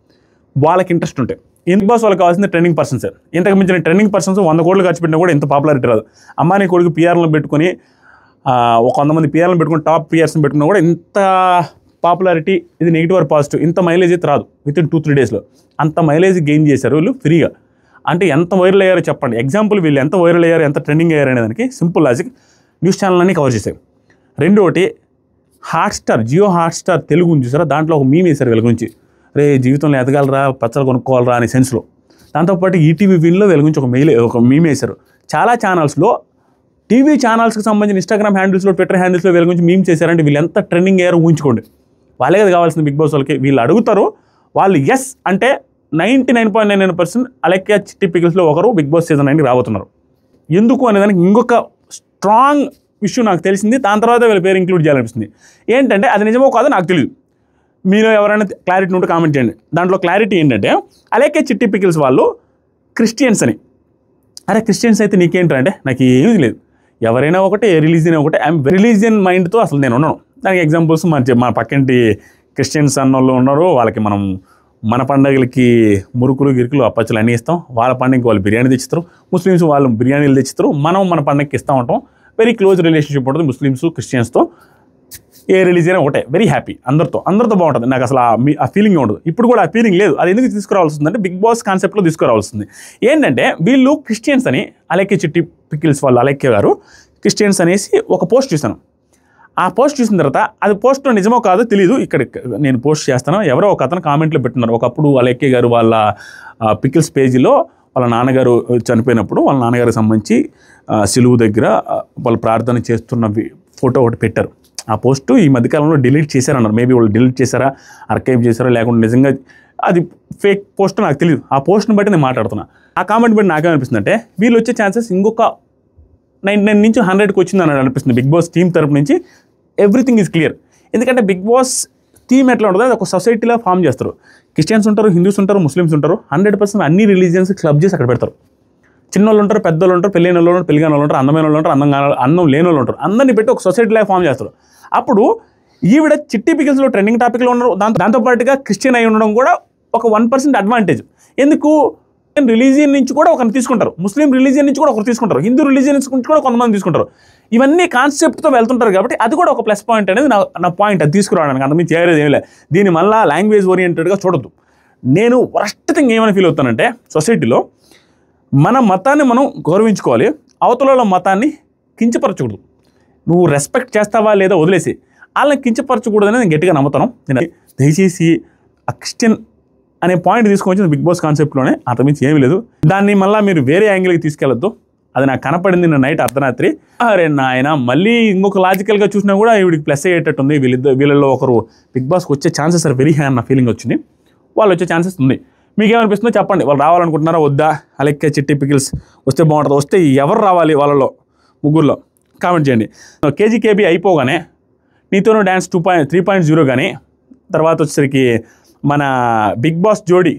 A: వాళ్ళకి ఇంట్రెస్ట్ ఉంటాయి. బిగ్ బాస్ వాళ్ళకి కావాల్సింది ట్రెండింగ్ పర్సన్స్. ఇంతకు మించిన ట్రెండింగ్ పర్సన్స్ 100 కోట్లు ఖర్చు పెట్టినా కూడా ఇంత పాపులారిటీ రాదు. అమ్మాయిని కొడుకు పిఆర్లను పెట్టుకుని ఒక 100 మంది పిఆర్లను పెట్టుకుని టాప్ పిఆర్స్ని పెట్టుకున్నా కూడా ఇంత పాపులారిటీ ఇది నెగిటివ్ ఆర్ పాజిటివ్ ఇంత మైలేజ్ అయితే రాదు. వితిన్ 2-3 డేస్లో అంత మైలేజ్ గెయిన్ చేశారు వీళ్ళు ఫ్రీగా. అంటే ఎంత వైరల్ అయ్యారో చెప్పండి. ఎగ్జాంపుల్ వీళ్ళు ఎంత వైరల్ అయ్యారు ఎంత ట్రెండింగ్ అయ్యారు అనే దానికి సింపుల్ లాజిక్ న్యూస్ ఛానల్ అన్నీ కవర్ చేశారు. రెండోటి హాట్స్టార్ జియో హాట్స్టార్ తెలుగు ఉంది చూసారా దాంట్లో ఒక మీమ్ వేశారు వీళ్ళ గురించి. రే జీవితంలో ఎదగాలరా పచ్చలు కొనుక్కోవాలరా అనే సెన్స్లో. దాంతోపాటు ఈటీవీ విన్లో వీళ్ళ గురించి ఒక మీమ్ వేశారు. చాలా ఛానల్స్లో టీవీ ఛానల్స్కి సంబంధించిన ఇన్స్టాగ్రామ్ హ్యాండిల్స్లో ట్విట్టర్ హ్యాండిల్స్లో వీళ్ళ గురించి మీమ్ చేశారంటే వీళ్ళు ఎంత ట్రెండింగ్ అయ్యారో ఊహించుకోండి. వాళ్ళే కదా కావాల్సింది బిగ్ బాస్ వాళ్ళకి. వీళ్ళు అడుగుతారు వాళ్ళు ఎస్ అంటే 99.99% అలైక్య చిట్టి పికిల్స్లో ఒకరు బిగ్ బాస్ సీజన్ 9కి రాబోతున్నారు. ఎందుకు అనేదానికి ఇంకొక స్ట్రాంగ్ ఇష్యూ నాకు తెలిసింది. దాని తర్వాత వీళ్ళ పేరు ఇంక్లూడ్ చేయాలనిపిస్తుంది. ఏంటంటే అది నిజమో కాదో నాకు తెలియదు. మీరు ఎవరైనా క్లారిటీ ఉంటే కామెంట్ చేయండి. దాంట్లో క్లారిటీ ఏంటంటే అలైక్య చిట్టి పికిల్స్ వాళ్ళు క్రిస్టియన్స్ అని. అరే క్రిస్టియన్స్ అయితే నీకేంటంటే నాకు ఏమీ లేదు. ఎవరైనా ఒకటే రిలీజియన్ ఒకటే రిలీజియన్ మైండ్తో అసలు నేను ఉన్నాను. దానికి ఎగ్జాంపుల్స్ మన పక్కింటి క్రిస్టియన్స్ అన్నోళ్ళు ఉన్నారు. వాళ్ళకి మనం మన పండుగలకి మురుకులు గిరుకులు అప్పచ్చులు అన్నీ ఇస్తాం. వాళ్ళ పండుగకి వాళ్ళు బిర్యానీ తెచ్చిస్తారు. ముస్లిమ్స్ వాళ్ళు బిర్యానీలు తెచ్చిస్తారు. మనం మన పండుగకి ఇస్తూ ఉంటాం. వెరీ క్లోజ్ రిలేషన్షిప్ ఉంటుంది ముస్లిమ్స్ క్రిస్టియన్స్తో. ఏ రిలీజియన్ ఒకటే వెరీ హ్యాపీ అందరితో బాగుంటుంది. నాకు అసలు ఆ ఫీలింగ్ ఉండదు. ఇప్పుడు కూడా ఆ ఫీలింగ్ లేదు. అది ఎందుకు తీసుకురావాల్సింది అంటే బిగ్ బాస్ కాన్సెప్ట్లో తీసుకురావాల్సింది. ఏంటంటే వీళ్ళు క్రిస్టియన్స్ అని అలైక్య చిట్టి పికిల్స్ వాళ్ళు అలైక్య గారు క్రిస్టియన్స్ అనేసి ఒక పోస్ట్ చూశాను. ఆ పోస్ట్ చూసిన తర్వాత అది పోస్ట్లో నిజమో కాదో తెలియదు. ఇక్కడ నేను పోస్ట్ చేస్తాను. ఎవరో ఒక అతను కామెంట్లో పెట్టున్నారు. ఒకప్పుడు అలైక్య గారు వాళ్ళ పికిల్స్ పేజీలో వాళ్ళ నాన్నగారు చనిపోయినప్పుడు వాళ్ళ నాన్నగారికి సంబంధించి సిలువు దగ్గర వాళ్ళు ప్రార్థన చేస్తున్న ఫోటో ఒకటి పెట్టారు. ఆ పోస్టు ఈ మధ్యకాలంలో డిలీట్ చేశారన్నారు. మేబీ వాళ్ళు డిలీట్ చేశారా ఆర్కైవ్ చేశారా లేకుంటే నిజంగా అది ఫేక్ పోస్ట్ నాకు తెలియదు. ఆ పోస్ట్ని బట్టి నేను మాట్లాడుతున్నా. ఆ కామెంట్ బట్టి నాకేమనిపిస్తుంది అంటే వీళ్ళు వచ్చే ఛాన్సెస్ ఇంకొక 99 నుంచి 100కి వచ్చిందని అనిపిస్తుంది. బిగ్ బాస్ టీం తరపు నుంచి ఎవ్రీథింగ్ ఈజ్ క్లియర్. ఎందుకంటే బిగ్ బాస్ థీమ్ ఎట్లా ఉంటుందో అది ఒక సొసైటీలో ఫామ్ చేస్తారు. క్రిస్టియన్స్ ఉంటారు, హిందూస్ ఉంటారు, ముస్లిమ్స్ ఉంటారు. 100% అన్ని రిలీజియన్స్ క్లబ్ చేసి అక్కడ పెడతారు. చిన్నోళ్ళు ఉంటారు, పెద్దోళ్ళు ఉంటారు, పెళ్ళైన వాళ్ళు ఉంటారు, పెళ్ళిగాని వాళ్ళు ఉంటారు, అందమైన వాళ్ళు ఉంటారు, అన్నం లేని వాళ్ళు ఉంటారు. అందరినీ పెట్టి ఒక సొసైటీలో ఫామ్ చేస్తారు. అప్పుడు ఈవిడ చిట్టి పికిల్స్లో ట్రెండింగ్ టాపిక్లో ఉన్నారు. దాంతోపాటుగా క్రిస్టియన్ అయి ఉండడం కూడా ఒక 1% అడ్వాంటేజ్. ఎందుకు రిలీజియన్ నుంచి కూడా ఒకరిని తీసుకుంటారు, ముస్లిం రిలీజియన్ నుంచి కూడా ఒకరు తీసుకుంటారు, హిందూ రిలీజియన్ నుంచి కూడా కొంతమంది తీసుకుంటారు. ఇవన్నీ కాన్సెప్ట్తో వెళ్తుంటారు కాబట్టి అది కూడా ఒక ప్లస్ పాయింట్ అనేది నా పాయింట్. అది తీసుకురావడానికి అంతమంది చేయలేదు ఏమీ లేదు. దీని మళ్ళీ లాంగ్వేజ్ ఓరియంటెడ్గా చూడొద్దు. నేను వరస్ట్ థింగ్ ఏమని ఫీల్ అవుతానంటే సొసైటీలో మన మతాన్ని మనం గౌరవించుకోవాలి, అవతల మతాన్ని కించపరచకూడదు. నువ్వు రెస్పెక్ట్ చేస్తావా లేదా వదిలేసి వాళ్ళని కించపరచకూడదని నేను గట్టిగా నమ్ముతాను. నేను దయచేసి ఆ క్రిస్టియన్ అనే పాయింట్ తీసుకొచ్చింది బిగ్ బాస్ కాన్సెప్ట్లోనే, అంతకుమించి ఏమీ లేదు. దాన్ని మళ్ళీ మీరు వేరే యాంగిల్కి తీసుకెళ్ళొద్దు. అది నాకు కనపడింది నిన్న నైట్ అర్ధరాత్రి. అరే నాయన మళ్ళీ ఇంకొక లాజికల్గా చూసినా కూడా వీడికి ప్లస్ అయ్యేటట్టుంది. వీళ్ళలో ఒకరు బిగ్ బాస్కి వచ్చే ఛాన్సెస్ ఆర్ వెరీ హై అన్న ఫీలింగ్ వచ్చింది. వాళ్ళు వచ్చే ఛాన్సెస్ ఉంది. మీకేమనిపిస్తుందో చెప్పండి. వాళ్ళు రావాలనుకుంటున్నారా వద్దా? అలైక్య చిట్టి పికిల్స్ వస్తే బాగుంటుంది. వస్తే ఎవరు రావాలి వాళ్ళలో ముగ్గురులో కామెంట్ చేయండి. కేజీకేబీ అయిపోగానే నీతోనూ డ్యాన్స్ 3.0 కానీ తర్వాత వచ్చేసరికి మన బిగ్ బాస్ జోడీ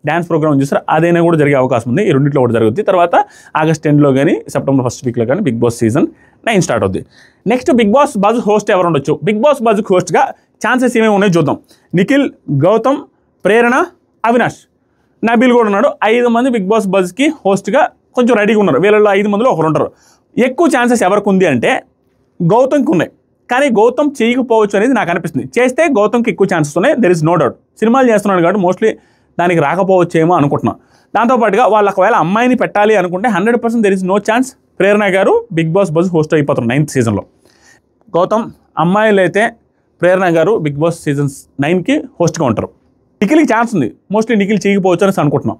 A: డ్యాన్స్ ప్రోగ్రామ్ చూసారు, అదైనా కూడా జరిగే అవకాశం ఉంది. ఈ రెండింటిలో కూడా జరుగుతుంది. తర్వాత ఆగస్ట్ 10లో కానీ సెప్టెంబర్ 1st వీక్లో కానీ బిగ్ బాస్ సీజన్ 9 స్టార్ట్ అవుద్ది. Next Bigg Boss buzz host ఎవరు ఉండొచ్చు? బిగ్ బాస్ బజ్ హోస్ట్గా ఛాన్సెస్ ఏమేమి ఉన్నాయో చూద్దాం. నిఖిల్, గౌతమ్, ప్రేరణ, అవినాష్, నబీల్ కూడా ఉన్నాడు. 5 మంది బిగ్ బాస్ బజ్కి హోస్ట్గా కొంచెం రెడీగా ఉన్నారు. వీళ్ళలో 5 మందిలో ఒకరు ఉంటారు. ఎక్కువ ఛాన్సెస్ ఎవరికి ఉంది అంటే గౌతమ్కి ఉన్నాయి. కానీ గౌతమ్ చేయకపోవచ్చు అనేది నాకు అనిపిస్తుంది. చేస్తే గౌతమ్కి ఎక్కువ ఛాన్సెస్ ఉన్నాయి, దెర్ ఇస్ నో డౌట్. సినిమాలు చేస్తున్నాడు కాబట్టి మోస్ట్లీ దానికి రాకపోవచ్చేమో అనుకుంటున్నాను. దాంతోపాటుగా వాళ్ళు ఒకవేళ అమ్మాయిని పెట్టాలి అనుకుంటే 100% దెర్ ఇస్ నో ఛాన్స్ ప్రేరణ గారు బిగ్ బాస్ బజ్ హోస్ట్ అయిపోతారు 9th సీజన్లో. గౌతమ్, అమ్మాయిలు అయితే ప్రేరణ గారు బిగ్ బాస్ సీజన్ 9కి హోస్ట్గా ఉంటారు. నిఖిల్కి ఛాన్స్ ఉంది, మోస్ట్లీ నిఖిల్ చేయకపోవచ్చు అనేసి అనుకుంటున్నాం.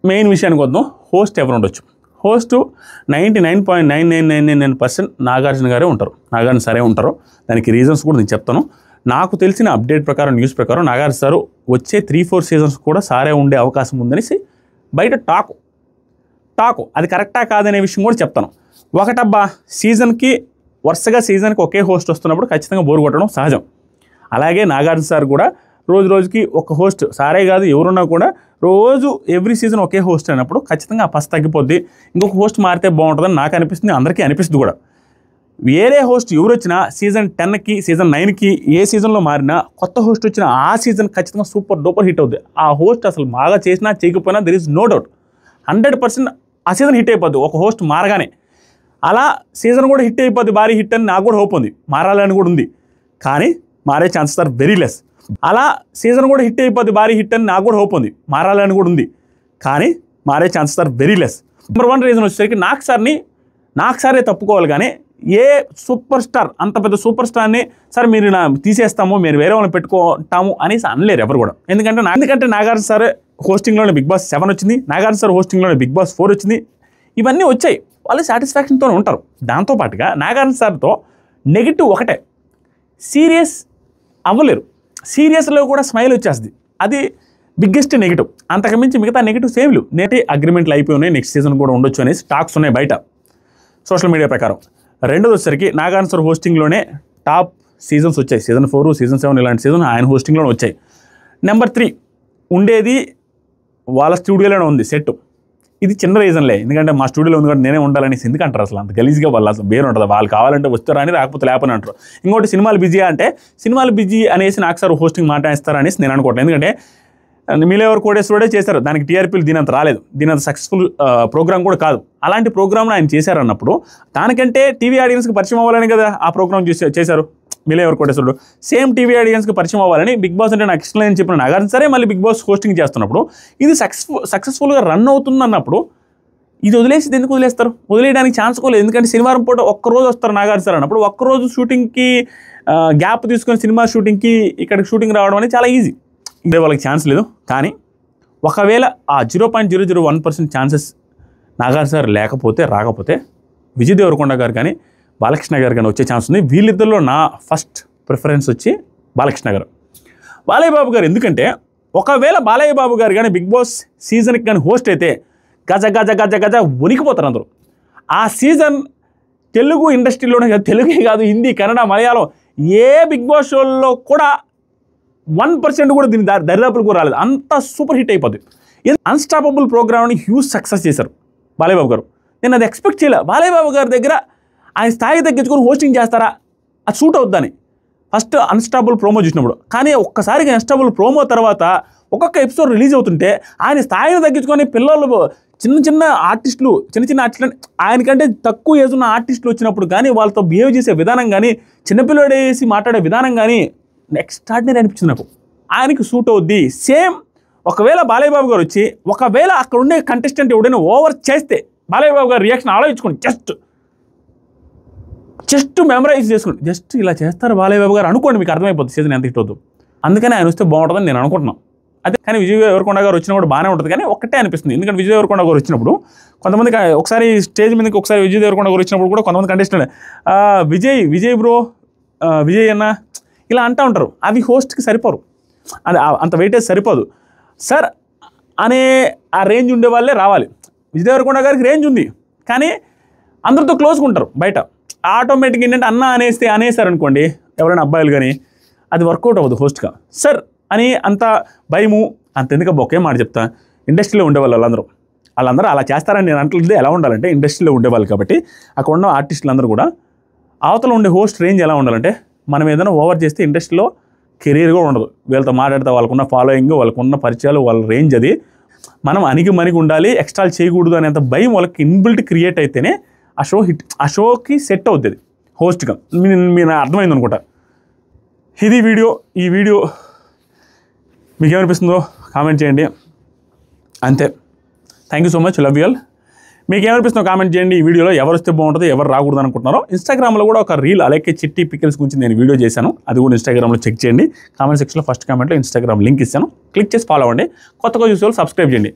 A: మెయిన్ విషయానికి వద్దాం, హోస్ట్ ఎవరు ఉండొచ్చు? హోస్ట్ 99.9999% నాగార్జున గారే ఉంటారు. నాగార్జున సరే ఉంటారు. దానికి రీజన్స్ కూడా నేను చెప్తాను. నాకు తెలిసిన అప్డేట్ ప్రకారం, న్యూస్ ప్రకారం నాగార్జున సారు వచ్చే 3-4 సీజన్స్ కూడా సారే ఉండే అవకాశం ఉందనేసి బయట టాకు అది కరెక్టా కాదనే విషయం కూడా చెప్తాను. ఒకటబ్బా, వరుసగా సీజన్కి ఒకే హోస్ట్ వస్తున్నప్పుడు ఖచ్చితంగా బోరు కొట్టడం సహజం. అలాగే నాగార్జున సార్ కూడా రోజుకి ఒక హోస్ట్, సారే కాదు ఎవరున్నా కూడా రోజు ఎవ్రీ సీజన్ ఒకే హోస్ట్ అయినప్పుడు ఖచ్చితంగా ఆ పస్ తగ్గిపోద్ది. ఇంకొక హోస్ట్ మారితే బాగుంటుందని నాకు అనిపిస్తుంది, అందరికీ అనిపిస్తుంది కూడా. వేరే హోస్ట్ ఎవరు వచ్చినా సీజన్ 10కి సీజన్ 9కి ఏ సీజన్లో మారినా కొత్త హోస్ట్ వచ్చినా ఆ సీజన్ ఖచ్చితంగా సూపర్ డూపర్ హిట్ అవుతుంది. ఆ హోస్ట్ అసలు బాగా చేసినా చేయకపోయినా దెర్ ఇస్ నో డౌట్ 100% ఆ సీజన్ హిట్ అయిపోద్ది ఒక హోస్ట్ మారగానే. అలా సీజన్ కూడా హిట్ అయిపోద్ది, భారీ హిట్ అని నాకు కూడా హోప్ ఉంది, మారాలని కూడా ఉంది. కానీ మారే ఛాన్సెస్ ఆర్ వెరీ లెస్. అలా సీజన్ కూడా హిట్ అయిపోద్ది, భారీ హిట్ అని నాకు కూడా హోప్ ఉంది, మారాలని కూడా ఉంది. కానీ మారే chances are very less. Number 1 reason వచ్చేసరికి నాకు సారే తప్పుకోవాలి. కానీ ఏ సూపర్ స్టార్, అంత పెద్ద సూపర్ స్టార్ని సార్ మీరు తీసేస్తాము, మీరు వేరే వాళ్ళని పెట్టుకుంటాము అనేసి అనలేరు ఎవరు కూడా. ఎందుకంటే నాగార్జున సార్ హోస్టింగ్లోనే బిగ్ బాస్ 7 వచ్చింది, నాగార్జున సార్ హోస్టింగ్లోనే బిగ్ బాస్ 4 వచ్చింది. ఇవన్నీ వచ్చాయి, వాళ్ళు సాటిస్ఫాక్షన్తో ఉంటారు. దాంతోపాటుగా నాగార్జున సార్తో నెగిటివ్ ఒకటే, సీరియస్ అవ్వలేరు. సీరియస్లో కూడా స్మైల్ వచ్చేస్తుంది, అది బిగ్గెస్ట్ నెగిటివ్. అంతకుమించి మిగతా నెగిటివ్స్ ఏమి లేవు. నేటి అగ్రిమెంట్లు అయిపోయి ఉన్నాయి, నెక్స్ట్ సీజన్ కూడా ఉండొచ్చు అనేసి టాక్స్ ఉన్నాయి బయట సోషల్ మీడియా ప్రకారం. రెండోది వచ్చేసరికి నాగార్జున సార్ హోస్టింగ్లోనే టాప్ సీజన్స్ వచ్చాయి, సీజన్ 4, సీజన్ 7 ఇలాంటి సీజన్ ఆయన హోస్టింగ్లోనే వచ్చాయి. నెంబర్ 3 ఉండేది వాళ్ళ స్టూడియోలోనే ఉంది సెట్. ఇది చిన్న రీజన్లే, ఎందుకంటే మా స్టూడియోలో ఉంది కాబట్టి నేనే ఉండాలనేసి ఎందుకంటారు అసలు అంత గలీజ్గా? వాళ్ళు అసలు బేర్ ఉంటుంది, వాళ్ళు కావాలంటే వస్తారా అని, రాకపోతే లేపని అంటారు. ఇంకోటి సినిమాలు బిజీ అంటే సినిమాలు బిజీ అనేసి నాకు సార్ హోస్టింగ్ మాట్లాడిస్తారు అనేసి నేను అనుకోవట్లేదు. ఎందుకంటే మీలేవర్ కోడేశ్వరుడే చేశారు, దానికి టీఆర్పీలు దీనంత రాలేదు, దీనంత సక్సెస్ఫుల్ ప్రోగ్రామ్ కూడా కాదు. అలాంటి ప్రోగ్రామ్ను ఆయన చేశారన్నప్పుడు దానికంటే టీవీ ఆడియన్స్కి పరిచయం అవ్వాలని కదా ఆ ప్రోగ్రామ్ చేశారు మీలేవర్ కోటేశ్వరుడు. సేమ్ టీవీ ఆడియన్స్కి పరిచయం అవ్వాలని బిగ్ బాస్ అంటే నాకు ఇష్టం లేదని చెప్పిన నాగార్జున సరే మళ్ళీ బిగ్ బాస్ హోస్టింగ్ చేస్తున్నప్పుడు ఇది సక్సెస్ఫుల్గా రన్ అవుతుందన్నప్పుడు ఇది వదిలేసి ఎందుకు వదిలేస్తారు? వదిలేయడానికి ఛాన్స్ కూడా లేదు. ఎందుకంటే శనివారం పూట ఒక్కరోజు వస్తారు నాగార్జున సార్ అన్నప్పుడు, ఒక్కరోజు షూటింగ్కి గ్యాప్ తీసుకొని సినిమా షూటింగ్కి ఇక్కడికి షూటింగ్ రావడం అనేది చాలా ఈజీ. ఇదే వాళ్ళకి ఛాన్స్ లేదు. కానీ ఒకవేళ ఆ 0.001% ఛాన్సెస్ నాగార్జున సార్ రాకపోతే విజయ్ దేవరకొండ గారు కానీ బాలకృష్ణ గారు కానీ వచ్చే ఛాన్స్ ఉంది. వీళ్ళిద్దరిలో నా ఫస్ట్ ప్రిఫరెన్స్ వచ్చి బాలకృష్ణ గారు. బాలయ్య బాబు గారు, ఎందుకంటే ఒకవేళ బాలయ్య బాబు గారు కానీ బిగ్ బాస్ సీజన్కి కానీ హోస్ట్ అయితే గజ గజ గజ గజ వణికిపోతారు అందరూ. ఆ సీజన్ తెలుగు ఇండస్ట్రీలోనే కాదు, తెలుగే కాదు, హిందీ, కన్నడ, మలయాళం ఏ బిగ్ బాస్ షోల్లో కూడా 1% కూడా దీని దరిదాపులు కూడా రాలేదు, అంత సూపర్ హిట్ అయిపోద్ది. అన్స్టాపబుల్ ప్రోగ్రామ్ని హ్యూజ్ సక్సెస్ చేశారు బాలయ్య బాబు గారు. నేను అది ఎక్స్పెక్ట్ చేయలే. బాలయ్య బాబు గారి దగ్గర ఆయన స్థాయి తగ్గించుకొని హోస్టింగ్ చేస్తారా, అది సూట్ అవుద్దని ఫస్ట్ అన్స్టాపబుల్ ప్రోమో చూసినప్పుడు. కానీ ఒక్కసారిగా అన్స్టాపబుల్ ప్రోమో తర్వాత ఒక్కొక్క ఎపిసోడ్ రిలీజ్ అవుతుంటే ఆయన స్థాయిని తగ్గించుకొని పిల్లలు చిన్న ఆర్టిస్టులు ఆయనకంటే తక్కువ ఏజ్ ఉన్న ఆర్టిస్టులు వచ్చినప్పుడు కానీ వాళ్ళతో బిహేవ్ చేసే విధానం కానీ, చిన్నపిల్లడు వేసి మాట్లాడే విధానం కానీ ఎక్స్ట్రాడినరీ అనిపించింది నాకు. ఆయనకి సూట్ అవుద్ది. సేమ్ ఒకవేళ బాలయ్య బాబు గారు వచ్చి ఒకవేళ అక్కడ ఉండే కంటెస్టెంట్ ఎవడైనా ఓవర్ చేస్తే బాలయ్య బాబు గారు రియాక్షన్ ఆలోచించుకోండి, జస్ట్ మెమరైజ్ చేసుకోండి, జస్ట్ ఇలా చేస్తారు బాలయ్య బాబు గారు అనుకోండి, మీకు అర్థమైపోతుంది సీజన్ ఎంత హిట్ అవుతుంది. అందుకని ఆయన వస్తే బాగుంటుందని నేను అనుకుంటున్నాను. అదే కానీ విజయ్ దేవరకొండ గారు వచ్చినా కూడా బాగానే ఉంటుంది. కానీ ఒక్కటే అనిపిస్తుంది, ఎందుకంటే విజయ్ దేవరకొండ గారు వచ్చినప్పుడు కొంతమంది ఒకసారి స్టేజ్ మీదకి ఒకసారి విజయ్ దేవరకొండ గారు వచ్చినప్పుడు కూడా కొంతమంది కంటెస్టెంట్ విజయ్ బ్రో, విజయ్ అన్న ఇలా అంటూ ఉంటారు. అవి హోస్ట్కి సరిపోరు, అది అంత వెయిటేజ్ సరిపోదు సార్ అనే ఆ రేంజ్ ఉండే వాళ్ళే రావాలి. విజయ్ దేవరకొండ గారికి రేంజ్ ఉంది, కానీ అందరితో క్లోజ్గా ఉంటారు బయట. ఆటోమేటిక్ ఏంటంటే అన్న అనేసారనుకోండి ఎవరైనా అబ్బాయిలు కానీ, అది వర్కౌట్ అవ్వదు హోస్ట్గా. సార్ అని అంత భయము అంతెందుకు ఒకే మాట చెప్తా, ఇండస్ట్రీలో ఉండేవాళ్ళు వాళ్ళందరూ అలా చేస్తారని నేను అంటలేదు. ఎలా ఉండాలంటే ఇండస్ట్రీలో ఉండేవాళ్ళు కాబట్టి అక్కడ ఉన్న ఆర్టిస్టులందరూ కూడా అవతల ఉండే హోస్ట్ రేంజ్ ఎలా ఉండాలంటే, మనం ఏదైనా ఓవర్ చేస్తే ఇండస్ట్రీలో కెరీర్ కూడా ఉండదు. వీళ్ళతో మాట్లాడితే వాళ్ళకున్న ఫాలోయింగ్, వాళ్ళకున్న పరిచయాలు, వాళ్ళ రేంజ్ అది. మనం అణిగి ఉండాలి, ఎక్స్ట్రాలు చేయకూడదు అనేంత భయం వాళ్ళకి ఇన్బిల్ట్ క్రియేట్ అయితేనే ఆ షో హిట్, ఆ షోకి సెట్ అవుతుంది హోస్ట్గా. మీరు అర్థమైంది అనుకుంటా. ఇది వీడియో. ఈ వీడియో మీకు ఏమనిపిస్తుందో కామెంట్ చేయండి. అంతే. Thank you so much. Love you all. మీకు ఏమనిపిస్తుందో కామెంట్ చేయండి. ఈ వీడియోలో ఎవరు వస్తే బాగుంటుందో, ఎవరు రాకూడదు అనుకుంటున్నారో. ఇన్స్టాగ్రామ్లో కూడా ఒక రీల్ అలాగే చిట్టి పికిల్స్ గురించి నేను వీడియో చేశాను. అది కూడా ఇన్స్టాగ్రామ్లో చెక్ చేయండి. కామెంట్ సెక్షన్లో ఫస్ట్ కామెంట్లో ఇన్స్టాగ్రామ్ లింక్ ఇస్తాను. క్లిక్ చేసి ఫాలో అవ్వండి. కొత్తగా చూసే వాళ్ళు సబ్స్క్రైబ్ చేయండి.